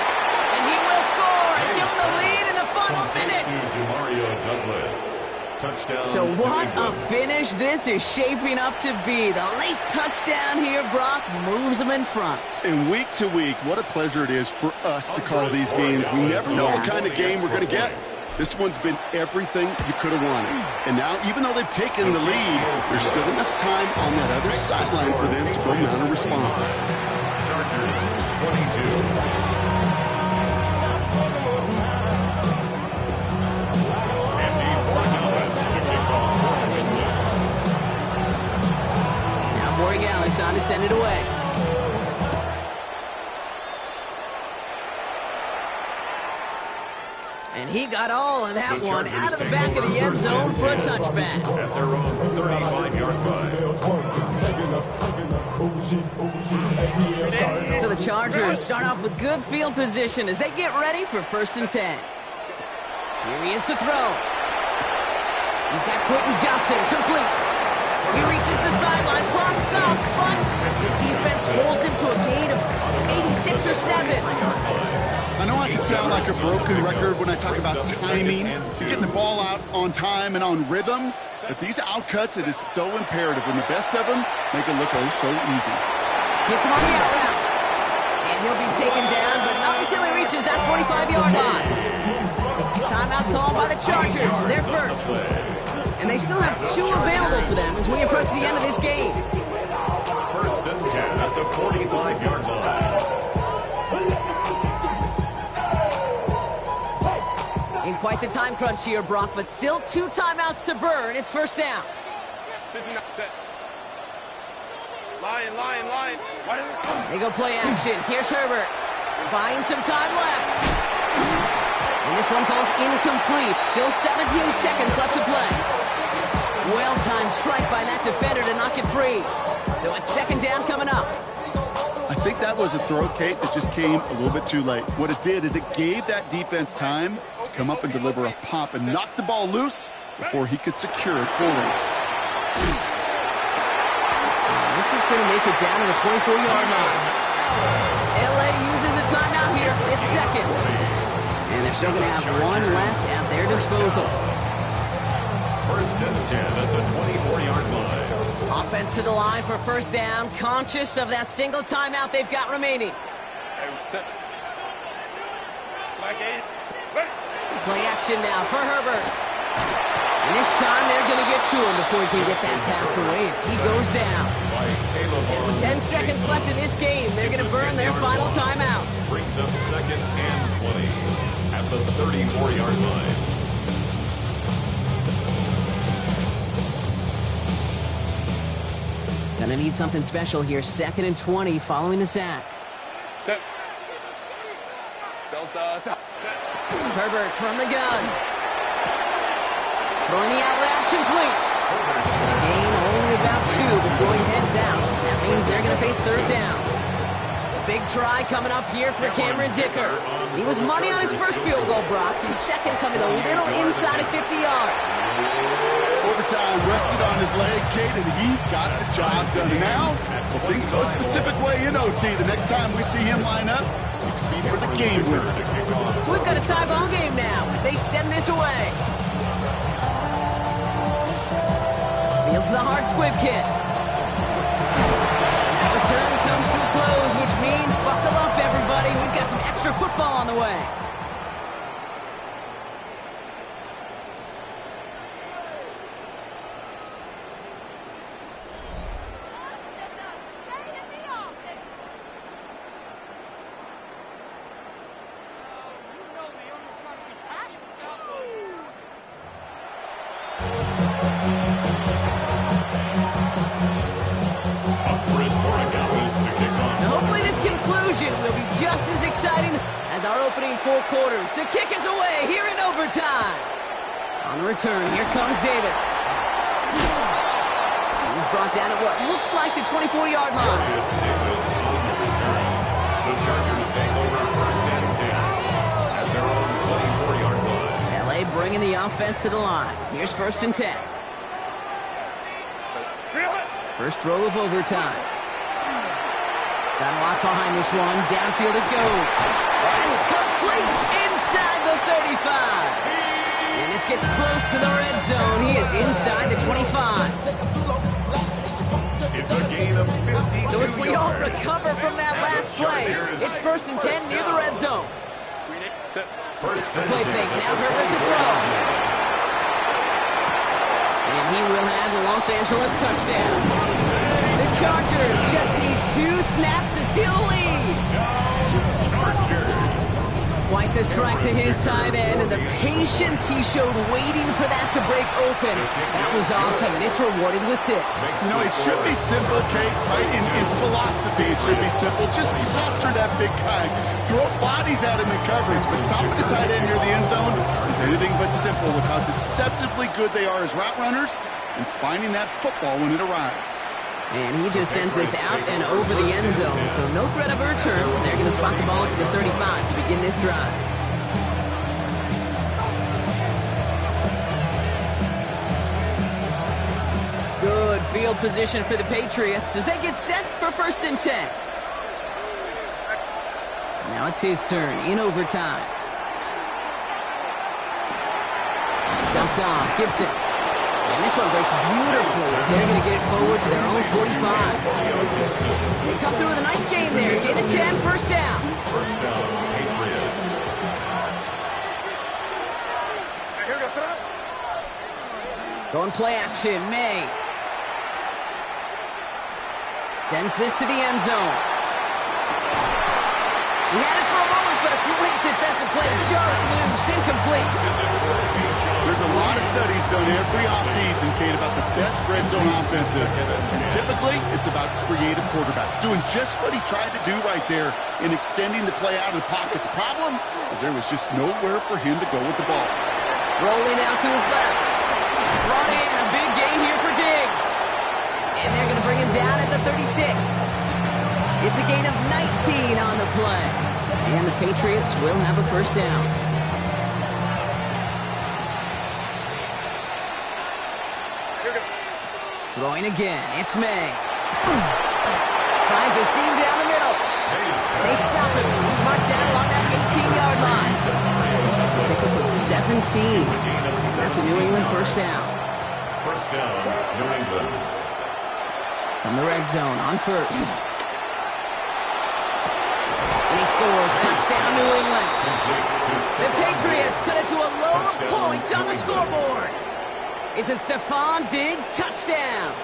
I: And he will score and give them the lead in the final minute.
C: Demario Douglas. Touchdown.
I: So what a finish this is shaping up to be. The late touchdown here, Brock, moves them in front.
J: And week to week, what a pleasure it is for us to call these games. We never know what kind of game we're going to get. This one's been everything you could have wanted. And now, even though they've taken the lead, there's still enough time on that other sideline for them to go mount a response.
C: Chargers 22.
I: Now Morgan Alex on to send it away. And he got all of that one out of the back of the end zone for a touchback.
C: At their own 35-yard line.
I: So the Chargers start off with good field position as they get ready for first and 10. Here he is to throw. He's got Quentin Johnson, complete. He reaches the sideline, clock stops, but the defense holds him to a gain of 86 or 7.
J: I know I can sound like a broken record when I talk about timing, getting the ball out on time and on rhythm, but these outcuts, it is so imperative, and the best of them make it look oh so easy.
I: Hits him on the out route, and he'll be taken down, but not until he reaches that 45-yard line. Timeout called by the Chargers, they're first. And they still have 2 available for them as we approach the end of this game.
C: First and 10 at the 45-yard line.
I: In quite the time crunch here, Brock, but still 2 timeouts to burn. It's first down.
E: 59 set. Lion.
I: They go play action. Here's Herbert. Buying some time left. And this one falls incomplete. Still 17 seconds left to play. Well-timed strike by that defender to knock it free. So it's second down coming up.
J: I think that was a throw, Kate, that just came a little bit too late. What it did is it gave that defense time to come up and deliver a pop and knock the ball loose before he could secure it forward.
I: This is going to make it down to the 24-yard line. LA uses a timeout here. It's second. And they're still going to have one left at their disposal.
C: First and 10 at the 24-yard line.
I: Offense to the line for first down, conscious of that single timeout they've got remaining. Play action now for Herbert. And this time they're going to get to him before he can get that pass away as he goes down. And with 10 seconds left in this game, they're going to burn their final timeout.
C: Brings up second and 20 at the 34-yard line.
I: Gonna need something special here. Second and 20 following the sack. Herbert from the gun. Throwing the out route complete. Gain only about 2 before he heads out. That means they're gonna face third down. Big try coming up here for Cameron Dicker. He was money on his first field goal, Brock. His second coming a little inside of 50 yards.
J: Overtime rested on his leg, Kate, and he got the job done. Now, if things go a specific way in OT, the next time we see him line up, it could be for the game winner.
I: So we've got a tie ball game now as they send this away. Fields the hard squib kick. That return comes to a close, which means buckle up, everybody. We've got some extra football on the way. Will be just as exciting as our opening 4 quarters. The kick is away here in overtime. On the return, here comes Davis. He's brought down at what looks like the 24-yard line.
C: Davis on the return. The Chargers take over first and 10 at their own 24-yard line.
I: LA bringing the offense to the line. Here's first and 10. First throw of overtime. Got a lot behind this one. Downfield it goes. That's complete inside the 35. And this gets close to the red zone. He is inside the 25.
C: It's a gain of 52
I: So as we all
C: yards.
I: recover from that last play, it's first and 10 near the red zone.
C: First and
I: Play
C: 10
I: fake.
C: at
I: Now
C: the
I: Herbert to throw. And he will have the Los Angeles touchdown. The Chargers just need 2 snaps to steal the lead. Quite the strike to his tight end, and the patience he showed waiting for that to break open. That was awesome, and it's rewarded with 6.
J: You know, it should be simple, Kate, right? In philosophy, it should be simple. Just cluster that big guy. Throw bodies at him in coverage, but stopping the tight end near the end zone is anything but simple with how deceptively good they are as route runners and finding that football when it arrives.
I: And he just sends this out and over the end zone. So no threat of a return. They're going to spot the ball at the 35 to begin this drive. Good field position for the Patriots as they get set for first and 10. Now it's his turn in overtime. Stumped off. Gibson. And this one breaks beautifully as they're going to get it forward to their own 45. They come through with a nice game there. Gain of 10, first down.
C: First down, Patriots.
I: Going play action, May. Sends this to the end zone. He had it for a moment but a great defensive play to jar it loose, incomplete.
J: There's a lot of studies done every offseason, Kate, about the best red zone offenses. And typically, it's about creative quarterbacks, doing just what he tried to do right there in extending the play out of the pocket. The problem is there was just nowhere for him to go with the ball.
I: Rolling out to his left. Brought in a big gain here for Diggs. And they're going to bring him down at the 36. It's a gain of 19 on the play. And the Patriots will have a first down. Throwing again. It's May. Finds a seam down the middle. And they stop him. He's marked down along that 18-yard line. Pick up of 17. That's a New England first down.
C: First down, New England.
I: From the red zone on first. And he scores. Touchdown, New England. The Patriots cut it to a lower point on the scoreboard. It's a Stephon Diggs touchdown.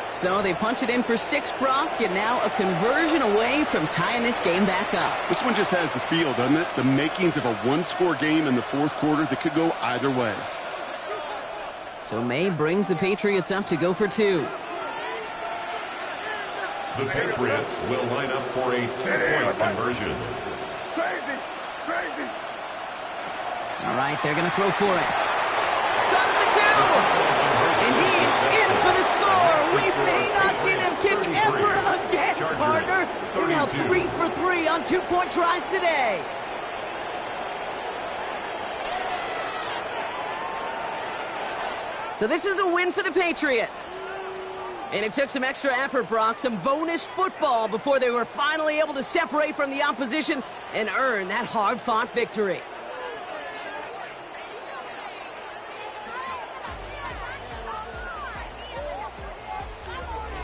I: So they punch it in for 6, Brock, and now a conversion away from tying this game back up.
J: This one just has the feel, doesn't it? The makings of a one-score game in the fourth quarter that could go either way.
I: So May brings the Patriots up to go for 2.
C: The Patriots will line up for a 2-point conversion.
E: Crazy.
I: All right, they're going to throw for it. Got him the 2! And he is in for the score. We may not see them kick ever again, partner. They're now 3 for 3 on 2-point tries today. So this is a win for the Patriots. And it took some extra effort, Brock, some bonus football before they were finally able to separate from the opposition and earn that hard-fought victory.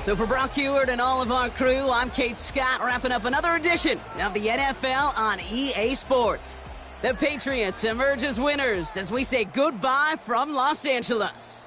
I: So for Brock Huard and all of our crew, I'm Kate Scott, wrapping up another edition of the NFL on EA Sports. The Patriots emerge as winners as we say goodbye from Los Angeles.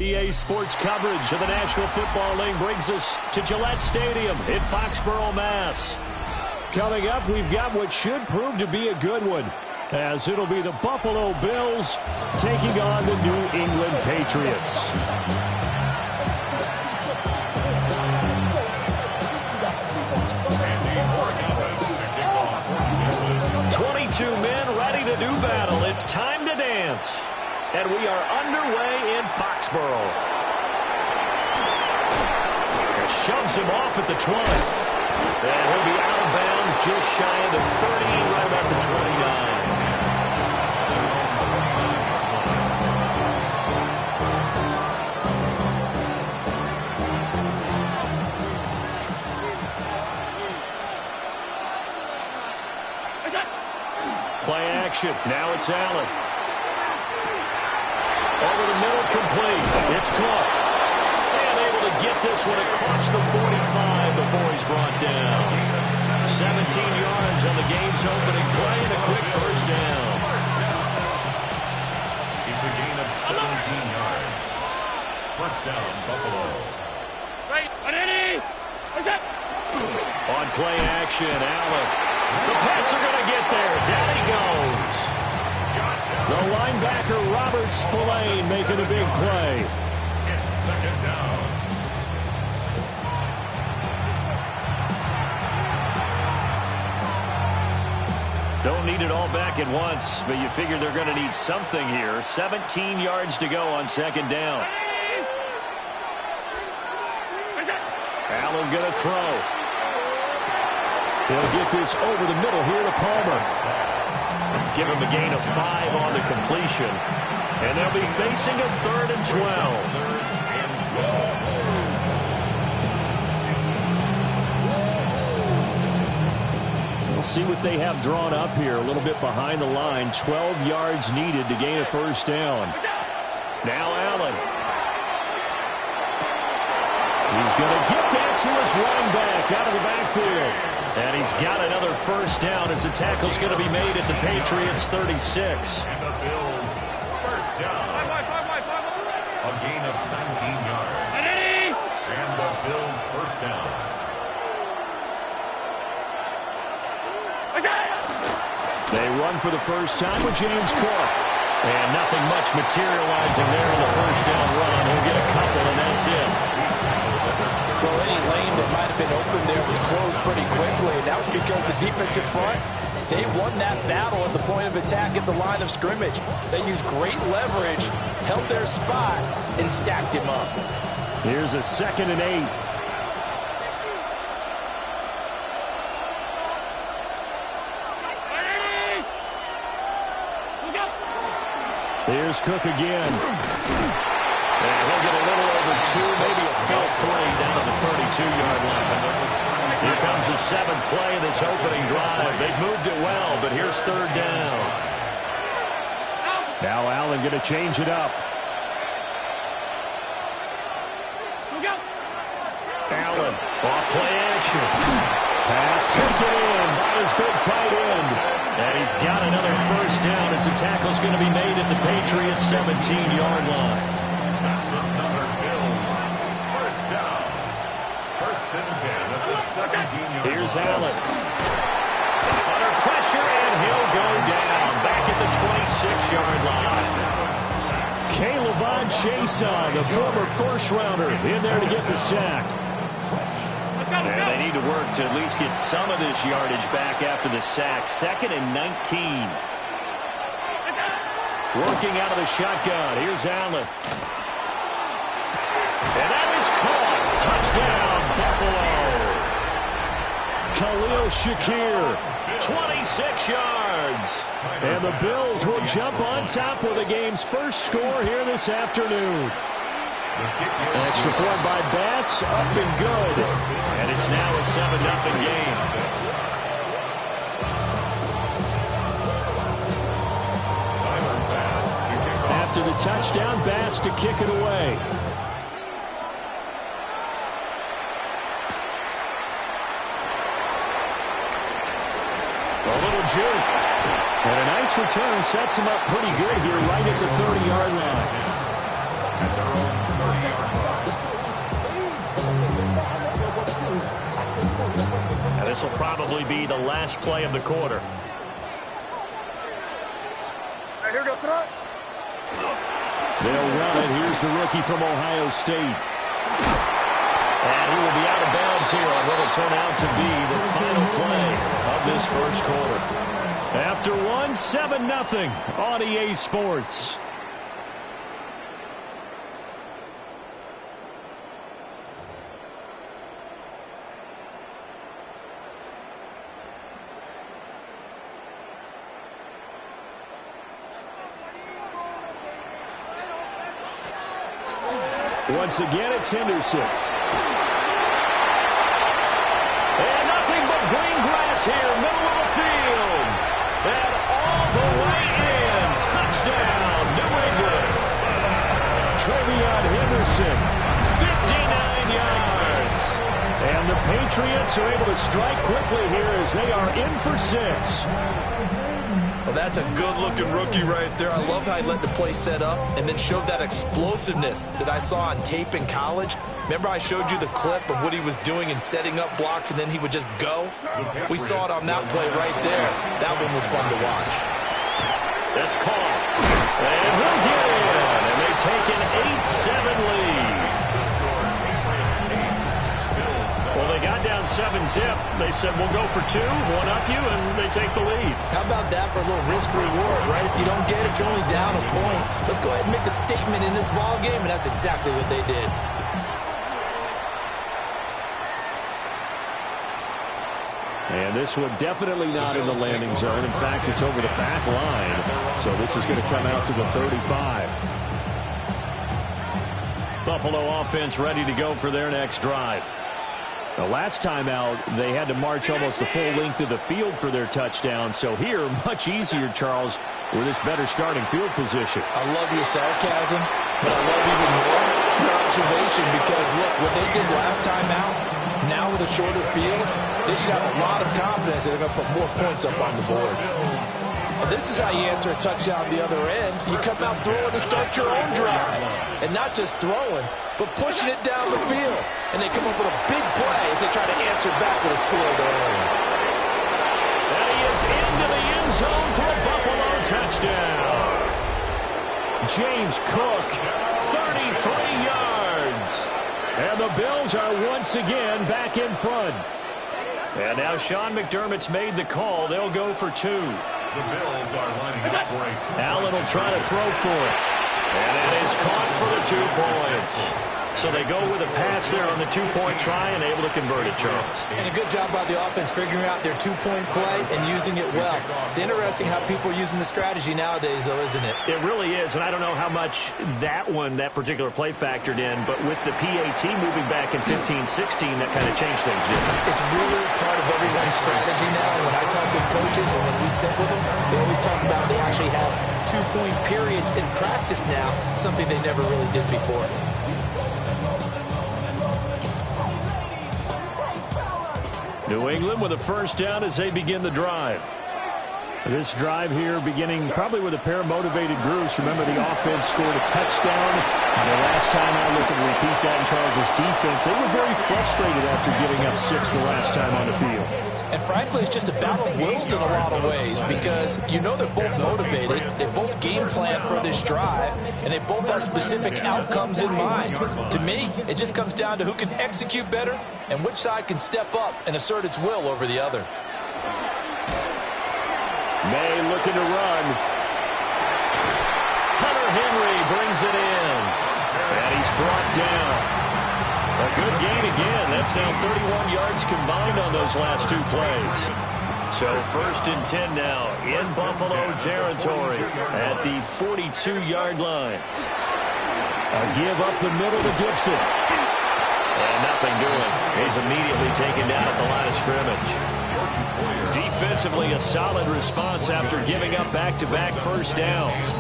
K: EA Sports coverage of the National Football League brings us to Gillette Stadium in Foxborough, Mass. Coming up, we've got what should prove to be a good one, as it'll be the Buffalo Bills taking on the New England Patriots. 22 men ready to do battle. It's time to dance. And we are underway in Foxborough. Shoves him off at the 20. And he'll be out of bounds just shy of the 30, right about the 29. Play action. Now it's Allen. Over the middle, complete. It's Clark. And able to get this one across the 45 before he's brought down. 17 yards on the game's opening play and a quick first down.
C: It's a gain of 17 yards. First down, Buffalo.
K: On play action, Allen. The Pats are going to get there. Down he goes. The linebacker, Robert Spillane, making a big play.
C: second down.
K: Don't need it all back at once, but you figure they're going to need something here. 17 yards to go on second down. Allen going to throw. He'll get this over the middle here to Palmer. Give him a gain of 5 on the completion. And they'll be facing a 3rd and 12. We'll see what they have drawn up here. A little bit behind the line. 12 yards needed to gain a first down. Now Allen. He's going to get that to his running back out of the backfield. And he's got another first down as the tackle's going to be made at the Patriots 36.
C: And the Bills first down. A gain of 19 yards. And the Bills first down.
K: They run for the first time with James Cook. And nothing much materializing there on the first down run. He'll get a couple, and that's it.
L: Well, any lane that might have been open there was closed pretty quickly. And that was because the defensive front, they won that battle at the point of attack at the line of scrimmage. They used great leverage, held their spot, and stacked him up.
K: Here's a 2nd and 8. Here's Cook again. And he'll get a little over 2, maybe a full 3 down to the 32-yard line. Here comes the 7th play of this opening drive. They've moved it well, but here's 3rd down. Now Allen going to change it up. Allen, off play action. Pass taken in by his big tight end. And he's got another first down as the tackle's going to be made at the Patriots' 17-yard line.
C: That's another Bills first down. 1st and 10 at the 17-yard line.
K: Here's Allen. Under pressure, and he'll go down back at the 26-yard line. K'Lavon Chaisson, the former first-rounder, in there to get the sack. And they need to work to at least get some of this yardage back after the sack. 2nd and 19. Working out of the shotgun. Here's Allen. And that is caught. Touchdown, Buffalo. Khalil Shakir, 26 yards. And the Bills will jump on top with the game's first score here this afternoon. Extra point by Bass, up and good. And it's now a 7-0 game. After the touchdown, Bass to kick it away. A little juke. And a nice return sets him up pretty good here right at the 30-yard line. Now this will probably be the last play of the quarter.
E: Here goes throw.
K: They'll run it. Here's the rookie from Ohio State. And he will be out of bounds here on what will turn out to be the final play of this first quarter. After one, 7-0 on EA Sports. Once again, it's Henderson. And nothing but green grass here, middle of the field. And all the way in. Touchdown, New England. Trevion Henderson, 59 yards. And the Patriots are able to strike quickly here as they are in for 6.
L: Well, that's a good-looking rookie right there. I love how he let the play set up and then showed that explosiveness that I saw on tape in college. Remember I showed you the clip of what he was doing and setting up blocks, and then he would just go? We saw it on that play right there. That one was fun to watch.
K: That's caught. And he'll get in. And they take an 8-7 lead. 7-zip. They said, we'll go for 2, one up you, and they take the lead.
L: How about that for a little risk-reward, right? If you don't get it, you're only down a point. Let's go ahead and make a statement in this ball game, and that's exactly what they did.
K: And this one definitely not in the landing zone. In fact, it's over the back line. So this is going to come out to the 35. Buffalo offense ready to go for their next drive. The last time out, they had to march almost the full length of the field for their touchdown. So here, much easier, Charles, with this better starting field position.
L: I love your sarcasm, but I love even more your observation because, look, what they did last time out, now with a shorter field, they should have a lot of confidence that they're going to put more points up on the board. And this is how you answer a touchdown the other end. You come out throwing to start your own drive. And not just throwing, but pushing it down the field. And they come up with a big play as they try to answer back with a score of their own.
K: And he is into the end zone for a Buffalo touchdown. James Cook, 33 yards. And the Bills are once again back in front. And now Sean McDermott's made the call. They'll go for 2.
C: The Bills are lining up for 8.
K: Allen will try to throw for it. And it is caught for the 2 points. So they go with a pass there on the 2-point try and able to convert it, Charles.
L: And a good job by the offense figuring out their 2-point play and using it well. It's interesting how people are using the strategy nowadays, though, isn't it?
K: It really is, and I don't know how much that particular play factored in, but with the PAT moving back in 15-16, that kind of changed things, didn't it?
L: It's really part of everyone's strategy now. When I talk with coaches and when we sit with them, they always talk about they actually have 2-point periods in practice now, something they never really did before.
K: New England with a first down as they begin the drive. This drive here beginning probably with a pair of motivated groups. Remember, the offense scored a touchdown. And the last time I look and repeat that in Charles' defense, they were very frustrated after giving up 6 the last time on the field.
L: And frankly, it's just a battle of wills in a lot of ways because you know they're both motivated, they both game plan for this drive, and they both have specific outcomes in mind. To me, it just comes down to who can execute better and which side can step up and assert its will over the other.
K: May looking to run. Hunter Henry brings it in. And he's brought down. A good gain again. That's now 31 yards combined on those last 2 plays. So 1st and 10 now in Buffalo territory at the 42-yard line. A give up the middle to Gibson. And nothing doing. He's immediately taken down at the line of scrimmage. Defensively, a solid response after giving up back-to-back first downs.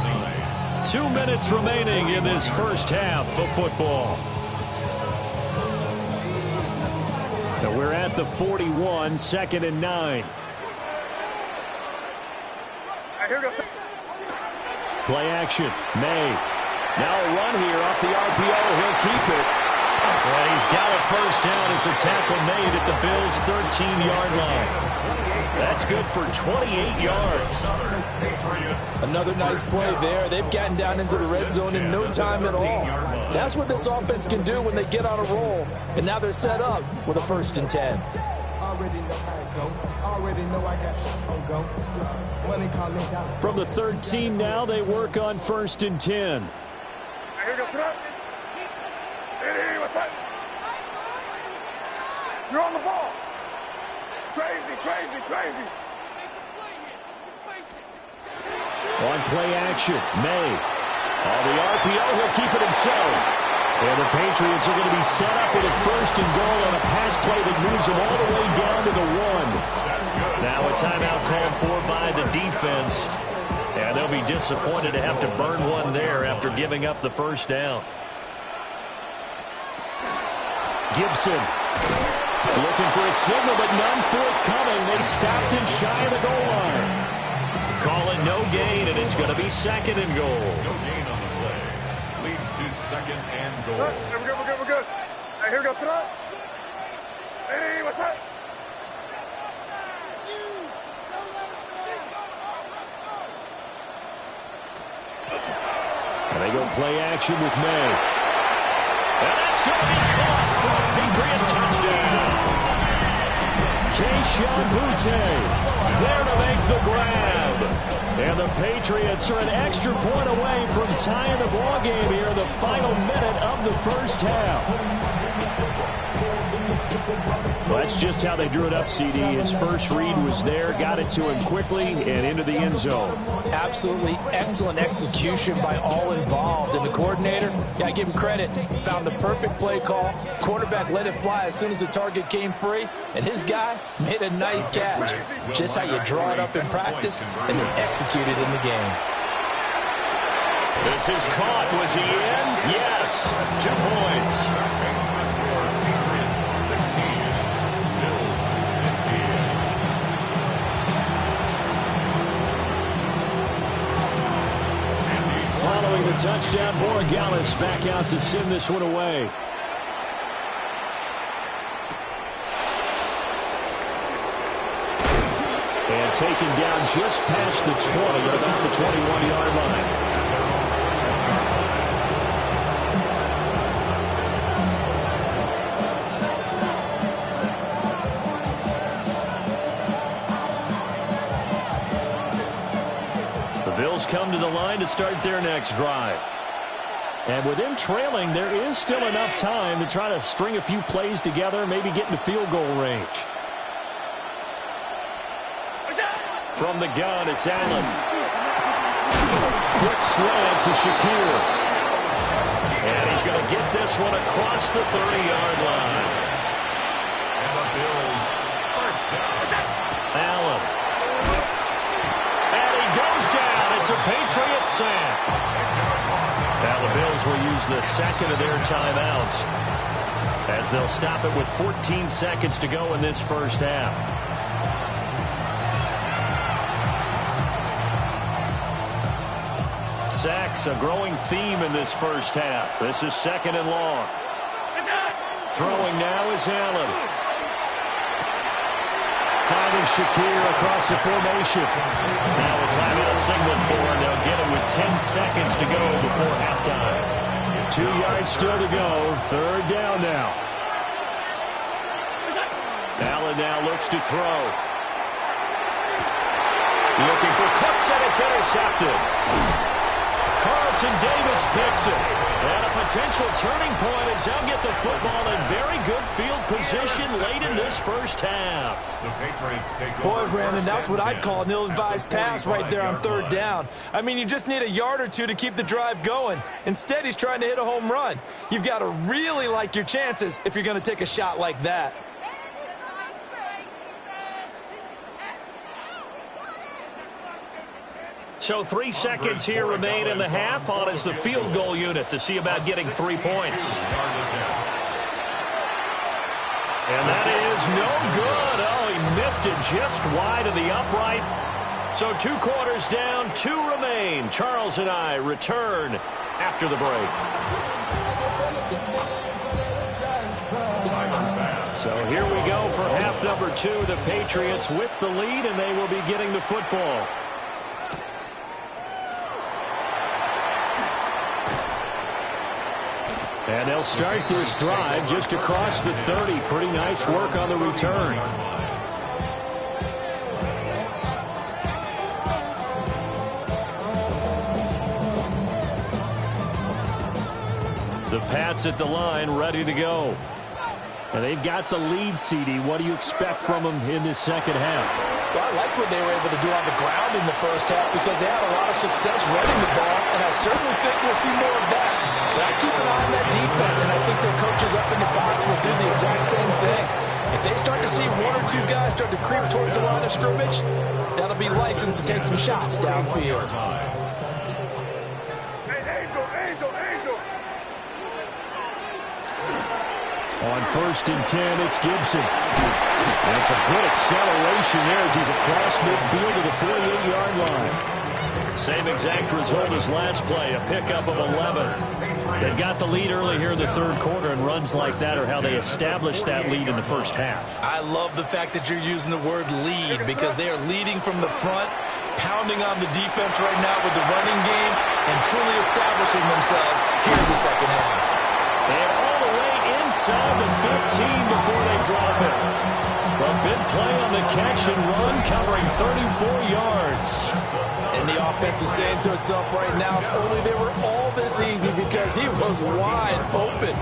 K: 2 minutes remaining in this first half of football. So we're at the 41, 2nd and 9. Play action. May. Now a run here off the RPO. He'll keep it. And he's got a first down as a tackle made at the Bills' 13-yard line. That's good for 28 yards.
L: Another nice play there. They've gotten down into the red zone in no time at all. That's what this offense can do when they get on a roll. And now they're set up with a 1st and 10.
K: From the 13 now, they work on 1st and 10.
E: You're on the ball. Crazy, crazy, crazy.
K: On play action, May. On the RPO, he'll keep it himself. And the Patriots are going to be set up with a 1st and goal on a pass play that moves them all the way down to the 1. Now a timeout called for by the defense. And they'll be disappointed to have to burn one there after giving up the first down. Gibson. Looking for a signal, but none forthcoming. They stopped him shy of the goal line. Call it no gain, and it's going to be 2nd and goal.
C: No gain on the play. Leads to 2nd and goal.
E: We're good, we're good, we're good. Hey, here we go, sit up. Hey, what's up?
K: And they go play action with May. And that's going to be caught for a Patriot touchdown. Kayshon Boutte there to make the grab. And the Patriots are an extra point away from tying the ball game here in the final minute of the first half. Well, that's just how they drew it up, CD. His first read was there, got it to him quickly, and into the end zone.
L: Absolutely excellent execution by all involved. And the coordinator, I give him credit, found the perfect play call. Quarterback let it fly as soon as the target came free, and his guy made a nice catch. Just how you draw it up in practice and then execute it in the game.
K: This is caught. Was he in? Yes. 2 points. Following the touchdown, Borregales back out to send this one away. And taken down just past the 20, at about the 21-yard line. Bills come to the line to start their next drive. And with them trailing, there is still enough time to try to string a few plays together, maybe get into field goal range. From the gun, it's Allen. Quick slant to Shakir. And he's going to get this one across the 30-yard line.
C: And the Bills first down.
K: Allen. And he goes down. It's a Patriot sack. Now the Bills will use the second of their timeouts as they'll stop it with 14 seconds to go in this first half. Sacks, a growing theme in this first half. This is second and long. Throwing now is Allen. Finding Shakir across the formation. Now a timeout signal for him. They'll get it with 10 seconds to go before halftime. 2 yards still to go. Third down now. Allen now looks to throw. Looking for Cooks, and it's intercepted. Carlton Davis picks it. And a potential turning point as they'll get the football in very good field position late in this first half.
C: The Patriots take
L: Boy,
C: over
L: Brandon,
C: first
L: that's what
C: down
L: I'd call an ill-advised pass right there on third down. I mean, you just need a yard or two to keep the drive going. Instead, he's trying to hit a home run. You've got to really like your chances if you're going to take a shot like that.
K: So 3 seconds here remain in the half. On is the field goal unit to see about getting 3 points. And that is no good. Oh, he missed it just wide of the upright. So 2 quarters down, 2 remain. Charles and I return after the break. So here we go for half number 2. The Patriots with the lead, and they will be getting the football. And they'll start this drive just across the 30. Pretty nice work on the return. The Pats at the line, ready to go. And they've got the lead, CD. What do you expect from them in this second half?
L: Well, I like what they were able to do on the ground in the first half because they had a lot of success running the ball, and I certainly think we'll see more of that. But I keep an eye on that defense, and I think their coaches up in the box will do the exact same thing. If they start to see 1 or 2 guys start to creep towards the line of scrimmage, that'll be licensed to take some shots downfield.
K: On first and 10, it's Gibson. And it's a good acceleration there as he's across midfield to the 48-yard line. Same exact result as last play, a pickup of 11. They've got the lead early here in the third quarter, and runs like that are how they established that lead in the first half.
L: I love the fact that you're using the word lead because they are leading from the front, pounding on the defense right now with the running game, and truly establishing themselves here in the second half.
K: And all the way inside the 15 before they drop it. A big play on the catch and run, covering 34 yards.
L: And the offense is saying to itself right now, if only they were all this easy, because he was wide open.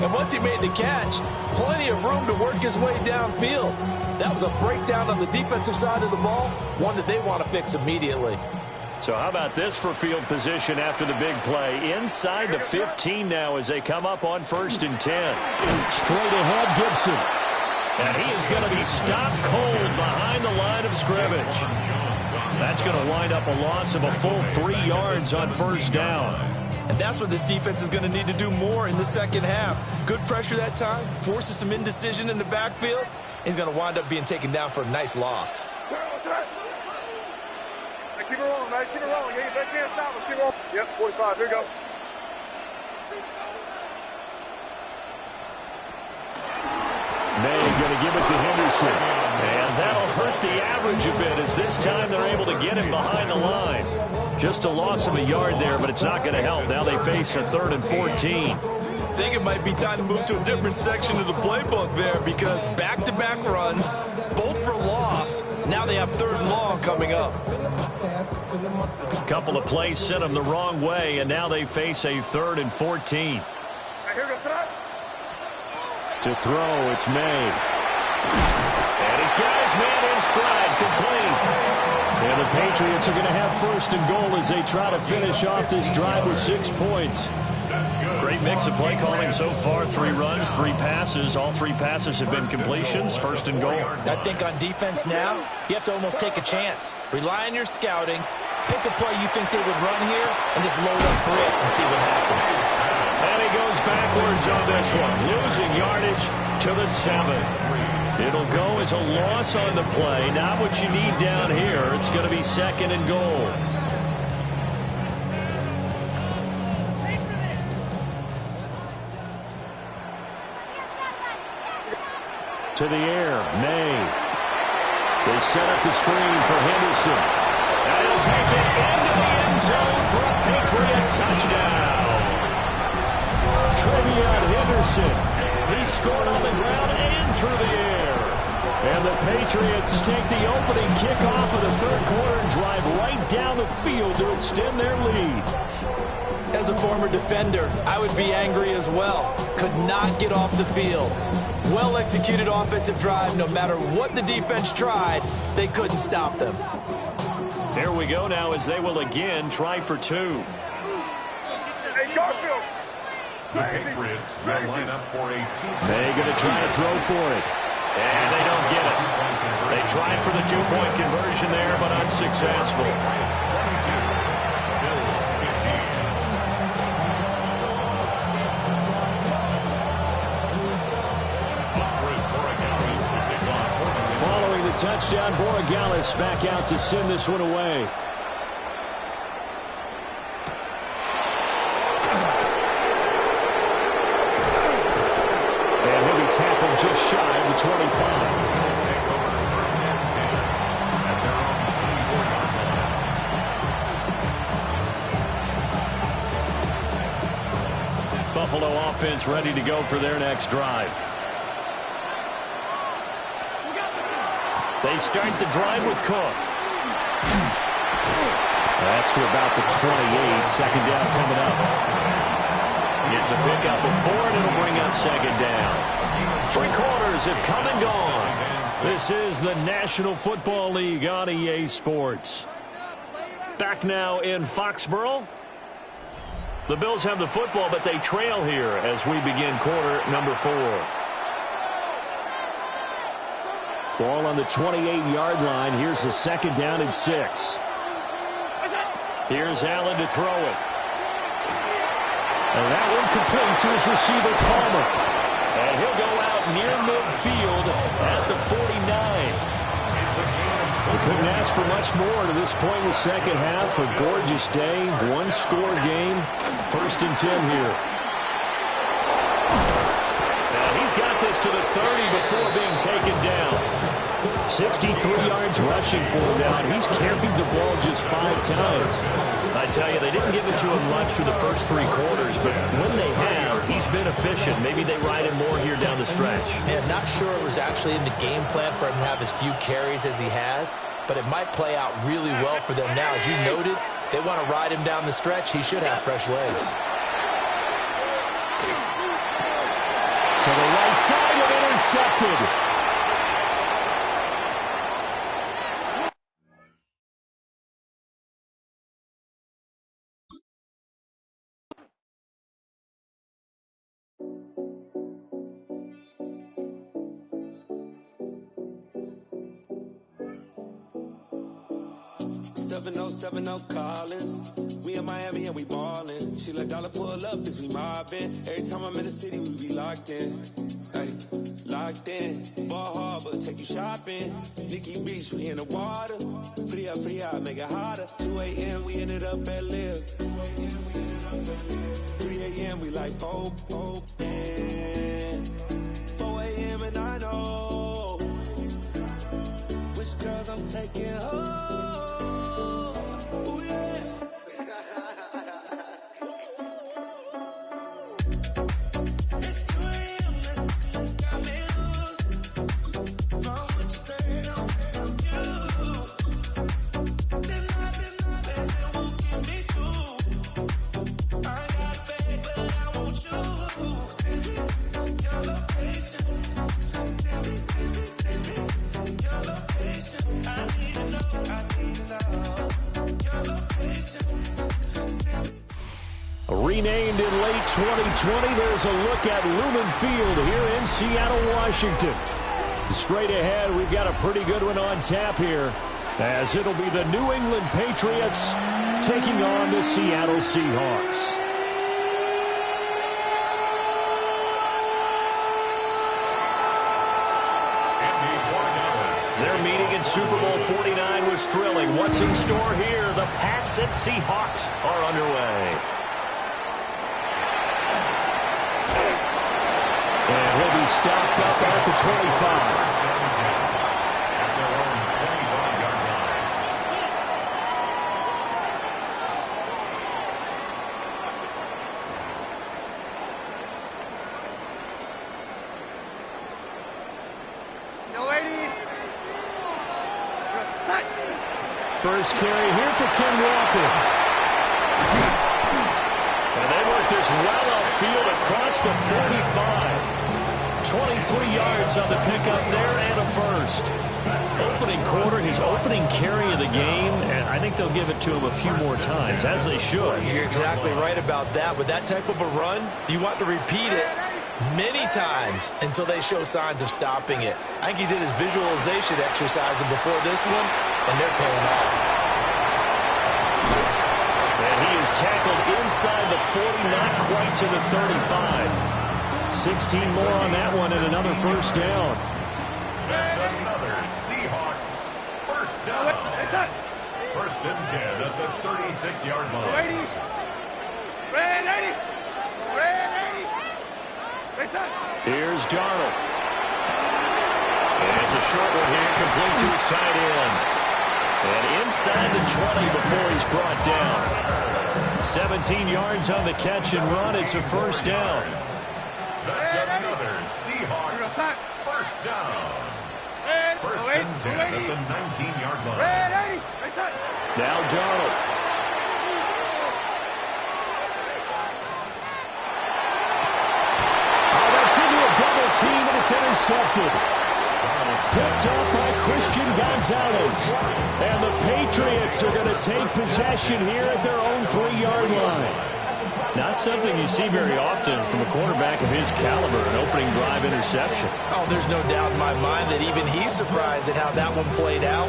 L: And once he made the catch, plenty of room to work his way downfield. That was a breakdown on the defensive side of the ball, one that they want to fix immediately.
K: So how about this for field position after the big play? Inside the 15 now as they come up on 1st and 10. Straight ahead, Gibson. And he is going to be stopped cold behind the line of scrimmage. That's going to wind up a loss of a full 3 yards on 1st down.
L: And that's what this defense is going to need to do more in the second half. Good pressure that time, forces some indecision in the backfield. He's going to wind up being taken down for a nice loss.
E: Keep it rolling, man. Keep it rolling. They can't stop us. Keep it rolling. Yep, 45. Here we go.
K: May going to give it to Henderson. And that'll hurt the average a bit as this time they're able to get him behind the line. Just a loss of a yard there, but it's not going to help. Now they face a 3rd and 14.
L: I think it might be time to move to a different section of the playbook there, because back-to-back runs, both for loss. Now they have 3rd and long coming up.
K: A couple of plays sent them the wrong way, and now they face a 3rd and 14. To throw, it's May. And he's got his man in stride, complete. And the Patriots are going to have 1st and goal as they try to finish off this drive with 6 points. Great mix of play calling so far. 3 runs, 3 passes. All 3 passes have been completions. 1st and goal.
L: I think on defense now, you have to almost take a chance. Rely on your scouting. Pick a play you think they would run here and just load up for it and see what happens.
K: And he goes backwards on this one, losing yardage to the 7. It'll go as a loss on the play. Not what you need down here. It's going to be 2nd and goal. To the air, May. They set up the screen for Henderson. And he'll take it into the end zone for a Patriot touchdown. Trevion Henderson. He scored on the ground and through the air. And the Patriots take the opening kickoff of the 3rd quarter and drive right down the field to extend their lead.
L: As a former defender, I would be angry as well. Could not get off the field. Well-executed offensive drive. No matter what the defense tried, they couldn't stop them.
K: There we go now as they will again try for 2.
E: Hey, Garfield.
C: The Patriots will line up for a 2.
K: They're going to try to throw for it. And they don't get it. They tried for the 2-point conversion there, but unsuccessful. Following the touchdown, Borregales back out to send this one away. And he'll be tackled just shy of the 25. Buffalo offense ready to go for their next drive. They start the drive with Cook. That's to about the 28. 2nd down coming up. It's a pickup of 4, and it'll bring up 2nd down. 3 quarters have come and gone. This is the National Football League on EA Sports. Back now in Foxborough. The Bills have the football, but they trail here as we begin quarter number 4. Ball on the 28-yard line. Here's the 2nd down and 6. Here's Allen to throw it. And that one complete to his receiver, Palmer. And he'll go out near midfield at the 49. We couldn't ask for much more to this point in the second half. A gorgeous day, 1-score game. 1st and 10 here. And he's got this to the 30 before being taken down. 63 yards rushing for him now, and he's carried the ball just 5 times.
M: I tell you, they didn't give it to him much through the first 3 quarters, but when they have, he's been efficient. Maybe they ride him more here down the stretch.
L: Man, not sure it was actually in the game plan for him to have as few carries as he has, but it might play out really well for them now. As you noted, if they want to ride him down the stretch, he should have fresh legs.
K: To the right side and intercepted.
N: Collins. We in Miami and we ballin'. She let dollar pull up as we mobbin'. Every time I'm in the city, we be locked in. Ay, locked in. Ball Harbor, take you shopping. Nikki Beach, we in the water. Free up, make it hotter. 2 a.m. we ended up at Live. 3 a.m. we like Pope. 4 a.m. and I know which girls I'm taking home.
K: Renamed in late 2020, there's a look at Lumen Field here in Seattle, Washington. Straight ahead, we've got a pretty good one on tap here, as it'll be the New England Patriots taking on the Seattle Seahawks.
M: Their meeting in Super Bowl 49 was thrilling. What's in store here? The Pats and Seahawks are underway.
K: And he'll be stopped up at the 25. First carry here for Ken Walker.
M: And they work this well upfield across the 45. 23 yards on the pickup there and a first.
K: Opening quarter, his opening carry of the game, and I think they'll give it to him a few more times, as they should.
L: You're exactly right about that. With that type of a run, you want to repeat it many times until they show signs of stopping it. I think he did his visualization exercise before this one, and they're paying off.
K: And he is tackled inside the 40, not quite to the 35. 16 more on that one and another first down.
C: That's another Seahawks first down. First and 10 at the 36-yard line.
K: Here's Darnold. And it's a short one here, complete to his tight end. And inside the 20 before he's brought down. 17 yards on the catch and run. It's a first down.
C: That's another Seahawks first down. First and 10 at the 19-yard line.
K: Now Darnold. Oh, that's into a double team, and it's intercepted. Picked up by Christian Gonzalez. And the Patriots are going to take possession here at their own 3-yard line. Not something you see very often from a quarterback of his caliber, an opening drive interception.
L: Oh, there's no doubt in my mind that even he's surprised at how that one played out.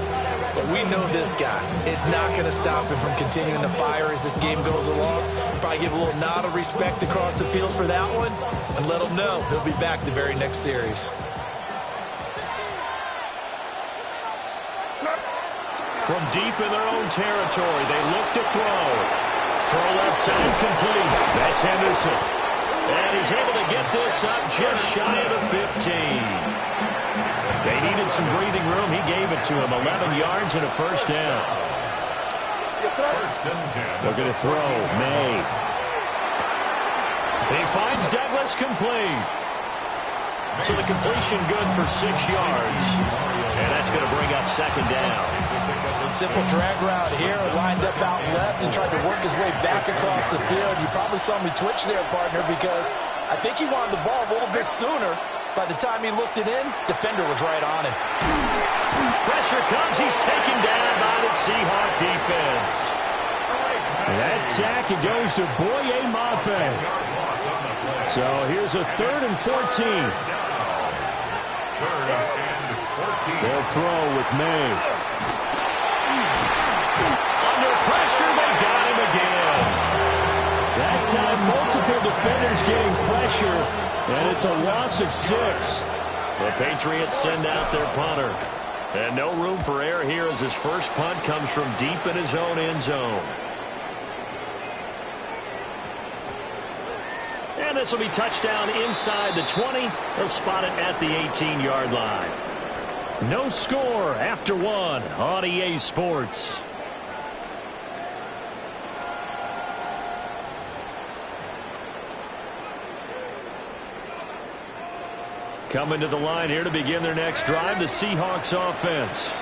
L: But we know this guy is not going to stop him from continuing to fire as this game goes along. Probably give a little nod of respect across the field for that one and let him know he'll be back the very next series.
K: From deep in their own territory, they look to throw. Throw left side complete. That's Henderson. And he's able to get this up just shy of the 15.
M: They needed some breathing room. He gave it to him. 11 yards and a first down.
C: First and 10.
M: They're going to throw. May. He finds Douglas complete. So the completion good for 6 yards. And that's going to bring up second down.
L: Simple drag route here, lined up out left and tried to work his way back across the field. You probably saw me twitch there, partner, because I think he wanted the ball a little bit sooner. By the time he looked it in, defender was right on him.
M: Pressure comes. He's taken down by the Seahawk defense. That sack, it goes to Boye Mafe. So here's a 3rd and 14. They'll throw with May. Under pressure, they got him again. That time, multiple defenders getting pressure, and it's a loss of 6. The Patriots send out their punter. And no room for error here as his first punt comes from deep in his own end zone. And this will be touchdown inside the 20. They'll spot it at the 18-yard line. No score after 1 on EA Sports. Coming to the line here to begin their next drive, the Seahawks offense.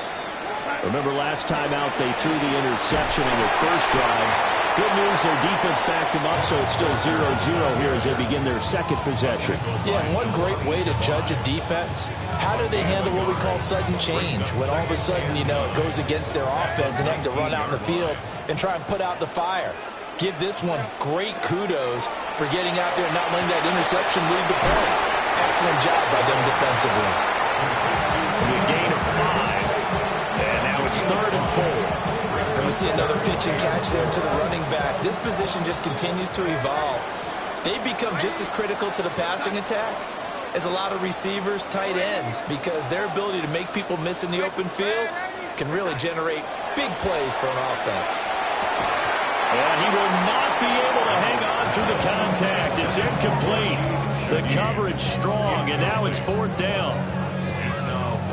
M: Remember last time out they threw the interception in their first drive. Good news, their defense backed them up, so it's still 0-0 here as they begin their second possession.
L: Yeah, and one great way to judge a defense, how do they handle what we call sudden change? When all of a sudden, it goes against their offense and they have to run out in the field and try and put out the fire. Give this one great kudos for getting out there and not letting that interception lead to points. Excellent job by them defensively.
M: A gain of 5, and now it's 3rd and 4.
L: We see another pitch and catch there to the running back. This position just continues to evolve. They become just as critical to the passing attack as a lot of receivers, tight ends, because their ability to make people miss in the open field can really generate big plays for an offense.
M: And he will not be able to hang on through the contact. It's incomplete. The coverage strong, and now it's 4th down.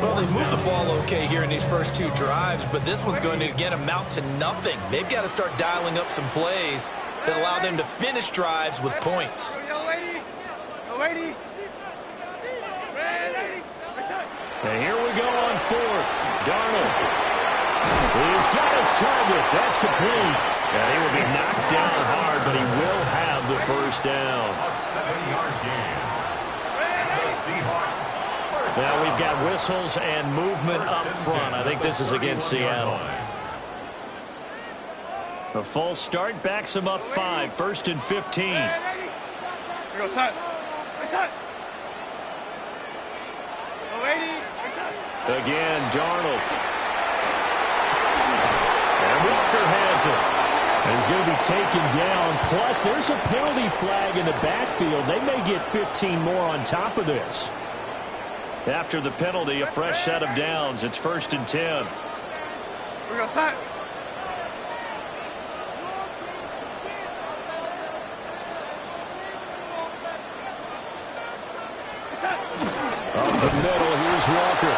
L: Well, they moved the ball okay here in these first 2 drives, but this one's going to, again, amount to nothing. They've got to start dialing up some plays that allow them to finish drives with points.
M: And here we go on 4th. Darnold. He's got his target. That's complete. And he will be knocked down hard, but he will have the first down.
C: A 7-yard gain. The Seahawks.
M: Now we've got whistles and movement up front. I think this is against Seattle. A false start backs him up 5. 1st and 15. Again, Darnold. And Walker has it. And he's going to be taken down. Plus, there's a penalty flag in the backfield. They may get 15 more on top of this. After the penalty, a fresh set of downs. It's 1st and 10. Up the middle, here's Walker.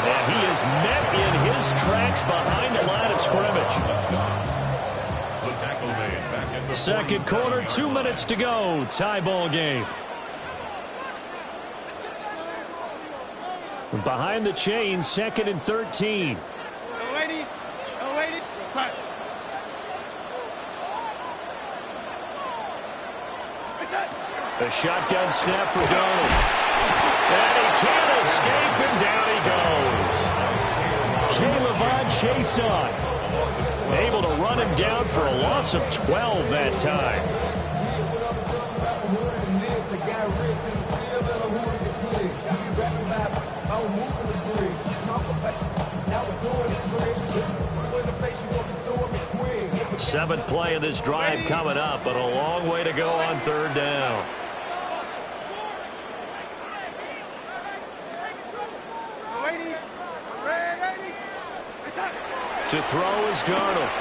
M: And he is met in his tracks behind the line of scrimmage.
C: The tackle made back in the
M: Second quarter, 2 minutes to go. Tie ball game. Behind the chain, 2nd and 13. A shotgun snap for Darnold. And he can't escape, and down he goes. K'Lavon Chaisson able to run him down for a loss of 12 that time. Seventh play of this drive coming up, but a long way to go on 3rd down. To throw is Darnold.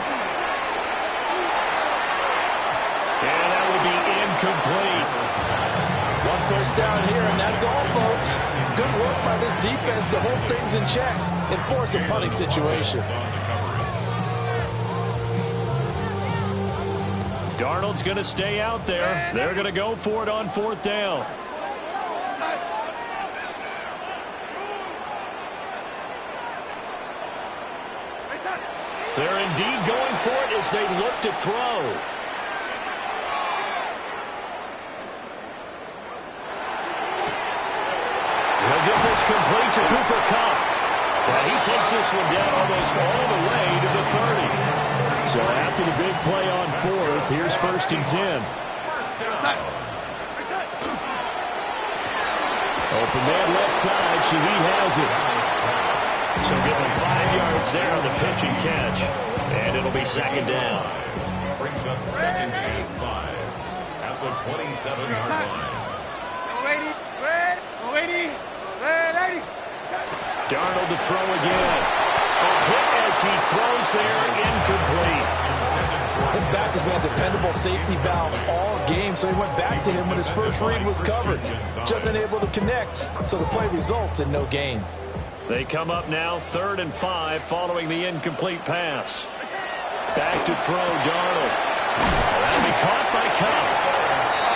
M: And that will be incomplete.
L: First down here, and that's all, folks. Good work by this defense to hold things in check and force a punting situation.
K: Darnold's going to stay out there. They're going to go for it on 4th down. They're indeed going for it as they look to throw. They'll get this complete to Cooper Kupp. And he takes this one down almost all the way to the 30. So after the big play on 4th, here's 1st and 10. Open man left side. Shaheed has it. So give him 5 yards there on the pitch and catch. And it'll be 2nd down.
C: Brings up 2nd and 5 at the 27-yard line.
E: Ready.
K: Darnold to throw again. A hit as he throws there, incomplete.
L: His back has been a dependable safety valve all game, so he went back to him when his first read was covered. Just unable to connect, so the play results in no gain.
K: They come up now 3rd and 5 following the incomplete pass. Back to throw, Darnold. That'll be caught by Kupp.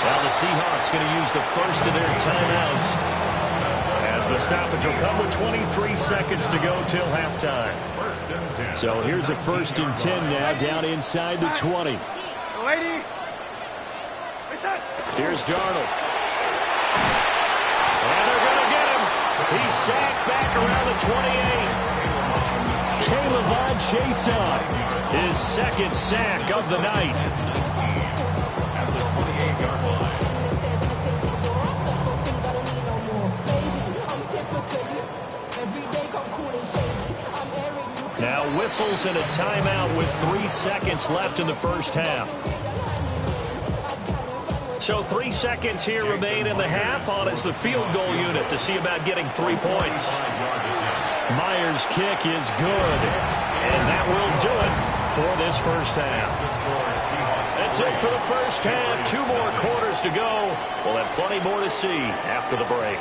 K: Now the Seahawks going to use the first of their timeouts, as the stoppage will come with 23 seconds to go till halftime. So here's a 1st and 10 now, down inside the 20. Here's Darnold. And they're going to get him. He's sacked back around the 28. K'Lavon Chaisson, his 2nd sack of the night.
C: At the 28-yard line.
K: Now whistles and a timeout with 3 seconds left in the first half. So 3 seconds here remain in the half. On is the field goal unit to see about getting 3 points. Myers' kick is good, and that will do it for this first half. That's it for the first half. 2 more quarters to go. We'll have plenty more to see after the break.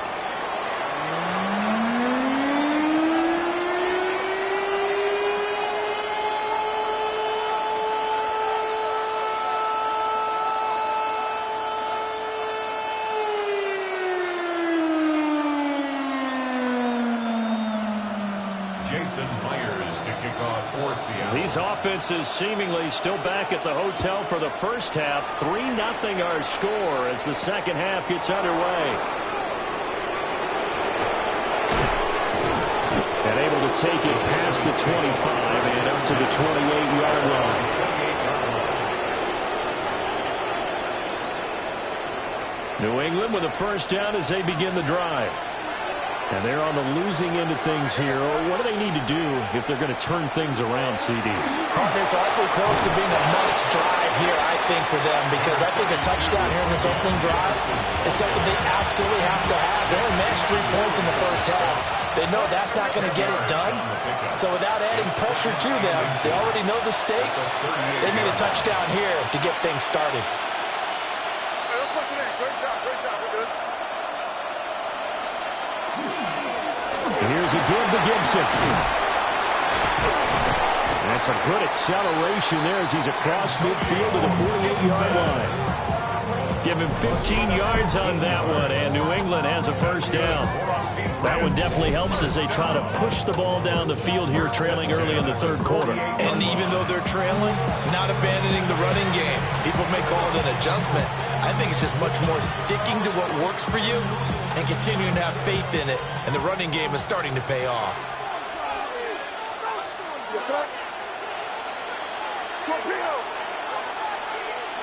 K: These offenses seemingly still back at the hotel for the first half. 3-0 our score as the second half gets underway. And able to take it past the 25 and up to the 28-yard line. New England with a first down as they begin the drive. And they're on the losing end of things here. What do they need to do if they're going to turn things around, CD?
L: It's awfully close to being a must drive here, I think, for them, because I think a touchdown here in this opening drive is something they absolutely have to have. They only managed 3 points in the first half. They know that's not going to get it done. So without adding pressure to them, they already know the stakes. They need a touchdown here to get things started.
K: Here's a give to Gibson. That's a good acceleration there as he's across midfield to the 48-yard line. Give him 15 yards on that one, and New England has a first down. That one definitely helps as they try to push the ball down the field here, trailing early in the third quarter.
L: And even though they're trailing, not abandoning the running game. People may call it an adjustment. I think it's just much more sticking to what works for you and continuing to have faith in it. And the running game is starting to pay off.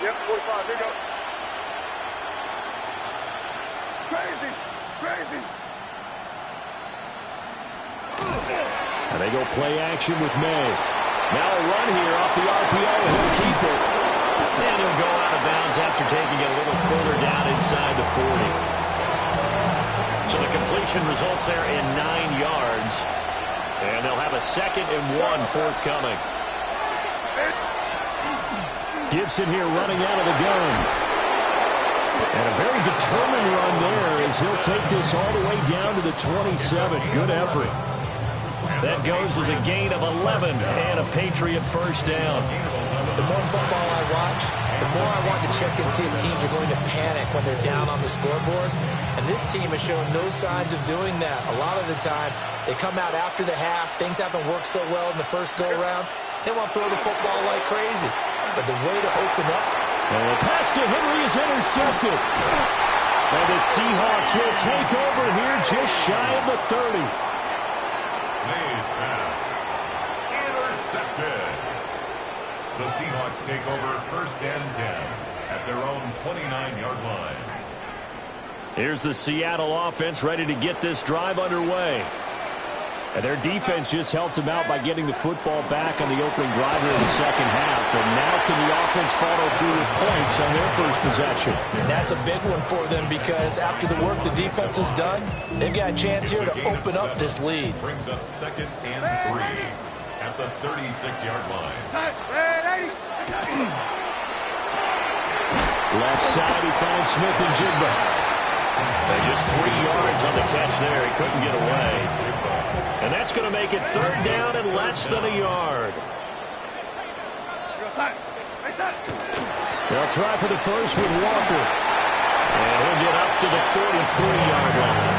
E: Yep, 45, here you go. Crazy.
K: And they go play action with May. Now a run here off the RPO, and he'll keep it. And he'll go out of bounds after taking it a little further down inside the 40. So the completion results there in 9 yards. And they'll have a 2nd and 1 forthcoming. Gibson here running out of the gun. And a very determined determined run there as he'll take this all the way down to the 27. Good effort.
M: That goes as a gain of 11 and a Patriot first down.
L: The more football I watch, the more I want to check and see if teams are going to panic when they're down on the scoreboard. And this team has shown no signs of doing that. A lot of the time, they come out after the half. Things haven't worked so well in the first go-around. They want to throw the football like crazy. But the way to open up...
K: And the pass to Henry is intercepted. And the Seahawks will take over here just shy of the 30.
C: May's pass. Intercepted. The Seahawks take over first and 10 at their own 29-yard line.
K: Here's the Seattle offense ready to get this drive underway. And their defense just helped them out by getting the football back on the opening drive here in the second half. And now can the offense follow through with points on their first possession?
L: And that's a big one for them because after the work the defense has done, they've got a chance here to open up this lead.
C: Brings up second and 3 at the 36-yard line.
K: Left side, he finds Smith and Jigba.
M: And just 3 yards on the catch there. He couldn't get away. And that's going to make it third down and less than a yard.
K: They'll try for the first with Walker.
M: And he'll get up to the 43-yard line.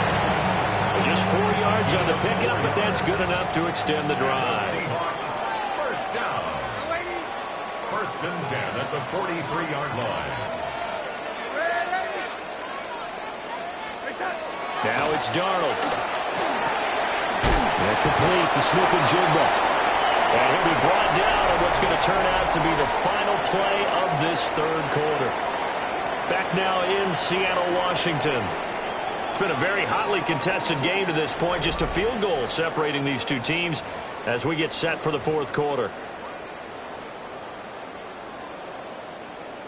M: Just 4 yards on the pickup, but that's good enough to extend the drive.
C: First down. First and 10 at the 43-yard line.
K: Now it's Darnold. And complete to Smith and Jigba.
M: And he'll be brought down on what's going to turn out to be the final play of this third quarter. Back now in Seattle, Washington. It's been a very hotly contested game to this point. Just a field goal separating these two teams as we get set for the fourth quarter.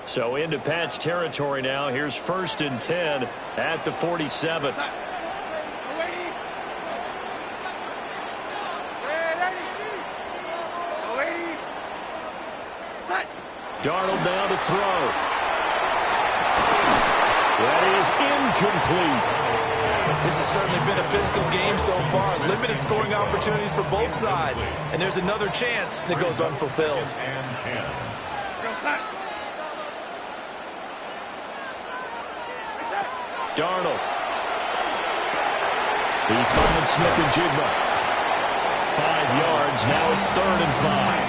M: So into Pat's territory now. Here's first and 10 at the 47. Darnold now to throw.
K: That is incomplete.
L: This has certainly been a physical game so far. Limited scoring opportunities for both sides. And there's another chance that goes unfulfilled.
K: Darnold. He finds Smith and Jigba. 5 yards. Now it's third and 5.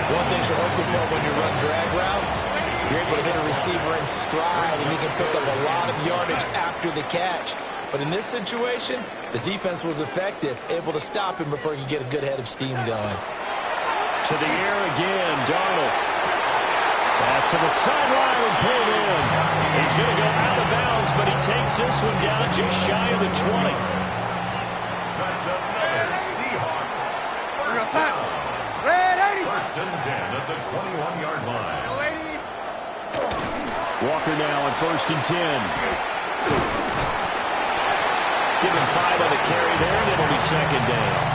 L: One thing you're hoping for when you run drag routes, you're able to hit a receiver in stride, and he can pick up a lot of yardage after the catch. But in this situation, the defense was effective, able to stop him before he could get a good head of steam going.
K: To the air again, Darnold. Pass to the sideline and pulled in. He's going to go out of bounds, but he takes this one down just shy of the 20.
C: That's another Seahawks. First and 10 at the 21-yard line.
K: Walker now on first and 10.
M: Give him 5 on the carry there, and it'll be second down.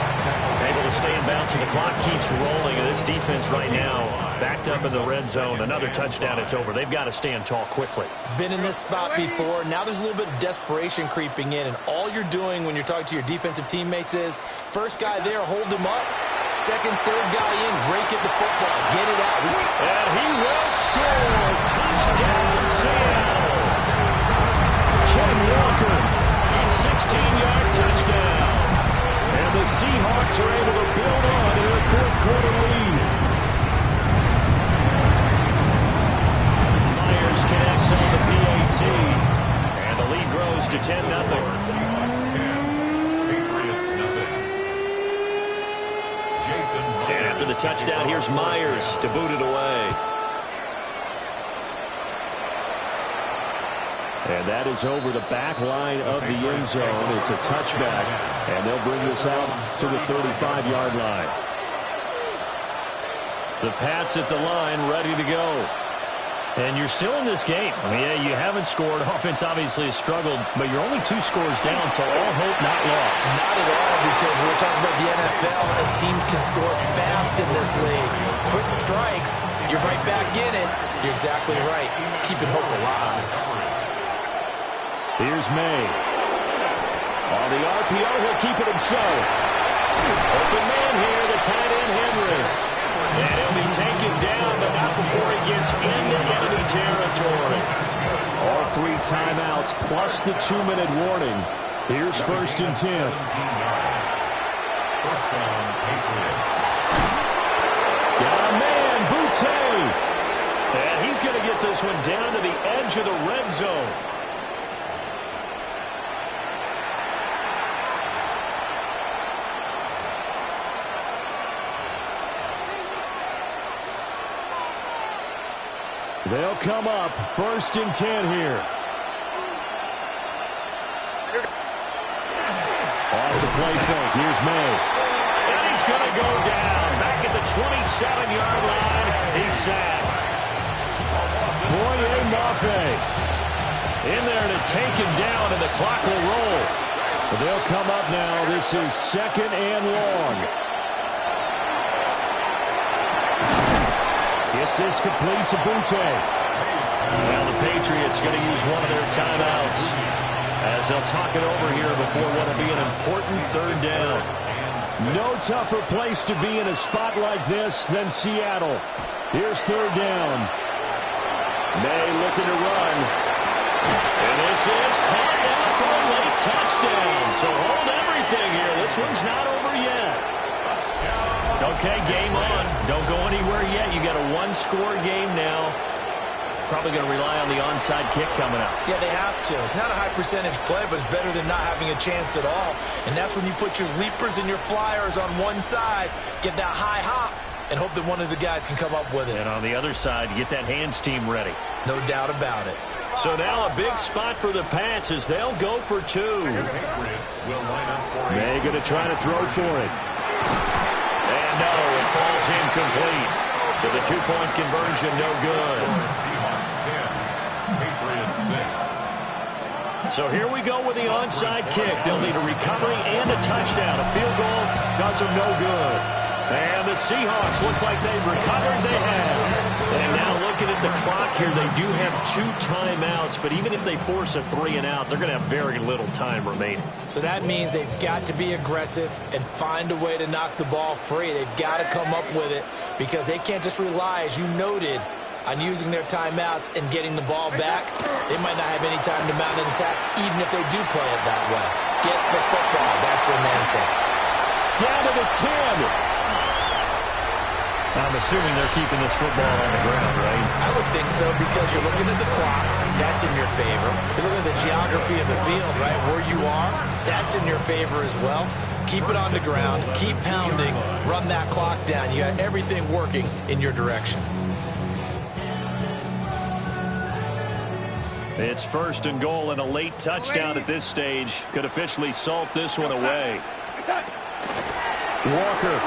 M: Able to stay in bounds, and the clock keeps rolling. And this defense right now backed up in the red zone. Another touchdown, it's over. They've got to stand tall quickly.
L: Been in this spot before. Now there's a little bit of desperation creeping in. And all you're doing when you're talking to your defensive teammates is, first guy there, hold him up. Second, third guy in, rake at the football. Get it out.
K: And he will score. Touchdown, Seattle. Ken Walker. A 16-yard touchdown. And the Seahawks are able to build on their fourth quarter lead. Myers connects on the PAT. And the lead grows to 10-0.
C: Seahawks 10, Patriots nothing. Jason Myers.
M: And after the touchdown, here's Myers to boot it away.
K: And that is over the back line of the end zone. It's a touchback, and they'll bring this out to the 35-yard line. The Pats at the line, ready to go.
M: And you're still in this game. I mean, yeah, you haven't scored. Offense obviously has struggled, but you're only 2 scores down, so all hope not lost.
L: Not at all, because we're talking about the NFL, and teams can score fast in this league. Quick strikes, you're right back in it. You're exactly right. Keeping hope alive.
K: Here's May. On the RPO, he'll keep it himself. Open man here, the tight end Henry. And he'll be taken down, but not before he gets into enemy territory. All 3 timeouts plus the 2-minute warning. Here's 1st and 10.
C: First down, Patriots.
K: Got a man, Boutte. And he's going to get this one down to the edge of the red zone. They'll come up 1st and 10 here. Off the play fake. Here's May. And he's going to go down. Back at the 27-yard line. He's sacked. Boye Mafe in there to take him down, and the clock will roll. But they'll come up now. This is 2nd and long. Gets this complete to Boutte. Now the Patriots going to use one of their timeouts as they'll talk it over here before what will be an important 3rd down. No tougher place to be in a spot like this than Seattle. Here's 3rd down. May looking to run. And this is caught out for a late touchdown. So hold everything here. This one's not over yet. Okay, game on. Don't go anywhere yet. You got a 1-score game now. Probably going to rely on the onside kick coming up.
L: Yeah, they have to. It's not a high percentage play, but it's better than not having a chance at all. And that's when you put your leapers and your flyers on one side, get that high hop, and hope that one of the guys can come up with it.
K: And on the other side, get that hands team ready.
L: No doubt about it.
K: So now a big spot for the Pats as they'll go for 2.
C: Patriots will line up for
K: May going to try to throw for it. And no, it falls incomplete. So the 2-point conversion, no good.
C: Seahawks 10, Patriots 6.
K: So here we go with the onside kick. They'll need a recovery and a touchdown. A field goal does them no good. And the Seahawks, looks like they've recovered. They have. And now looking at the clock here, they do have 2 timeouts, but even if they force a 3-and-out, they're going to have very little time remaining.
L: So that means they've got to be aggressive and find a way to knock the ball free. They've got to come up with it because they can't just rely, as you noted, on using their timeouts and getting the ball back. They might not have any time to mount an attack, even if they do play it that way. Get the football. That's their mantra.
K: Down to the 10. I'm assuming they're keeping this football on the ground, right?
L: I would think so because you're looking at the clock. That's in your favor. You're looking at the geography of the field, right? Where you are, that's in your favor as well. Keep it on the ground. Keep pounding. Run that clock down. You got everything working in your direction.
K: It's 1st and goal, and a late touchdown at this stage could officially salt this one away. Walker.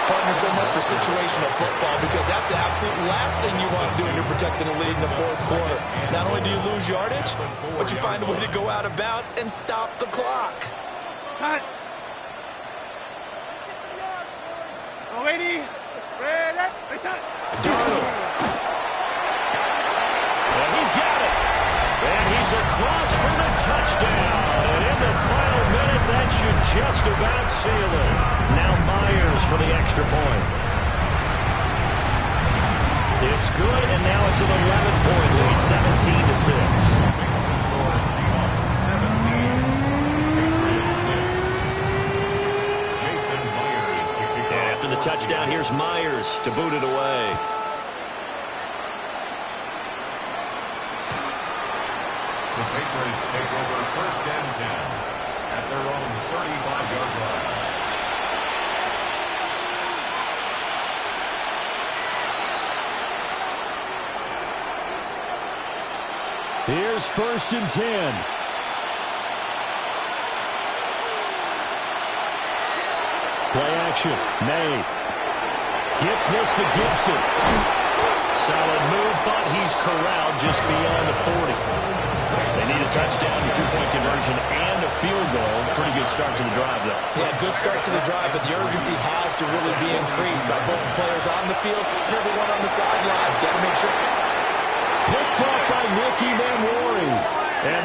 L: Partner, so much for situational football because that's the absolute last thing you want to do when you're protecting a lead in the 4th quarter. Not only do you lose yardage, but you find a way to go out of bounds and stop the clock.
E: Cut. Ready.
K: Darnold. And he's got it. And he's across for the touchdown. And in the final minute, that should just about seal it. Now Myers for the extra point. It's good, and now it's an 11-point lead, 17-6. After the touchdown, here's Myers to boot it away.
C: The Patriots take over 1st and 10 at their own 35-yard line.
K: Here's 1st and 10. Play action. May gets this to Gibson. Solid move, but he's corralled just beyond the 40. They need a touchdown, a 2-point conversion, and a field goal. Pretty good start to the drive, though.
L: Yeah, good start to the drive, but the urgency has to really be increased by both the players on the field and everyone on the sidelines. Got to make sure.
K: Picked off by Nicky Manwari.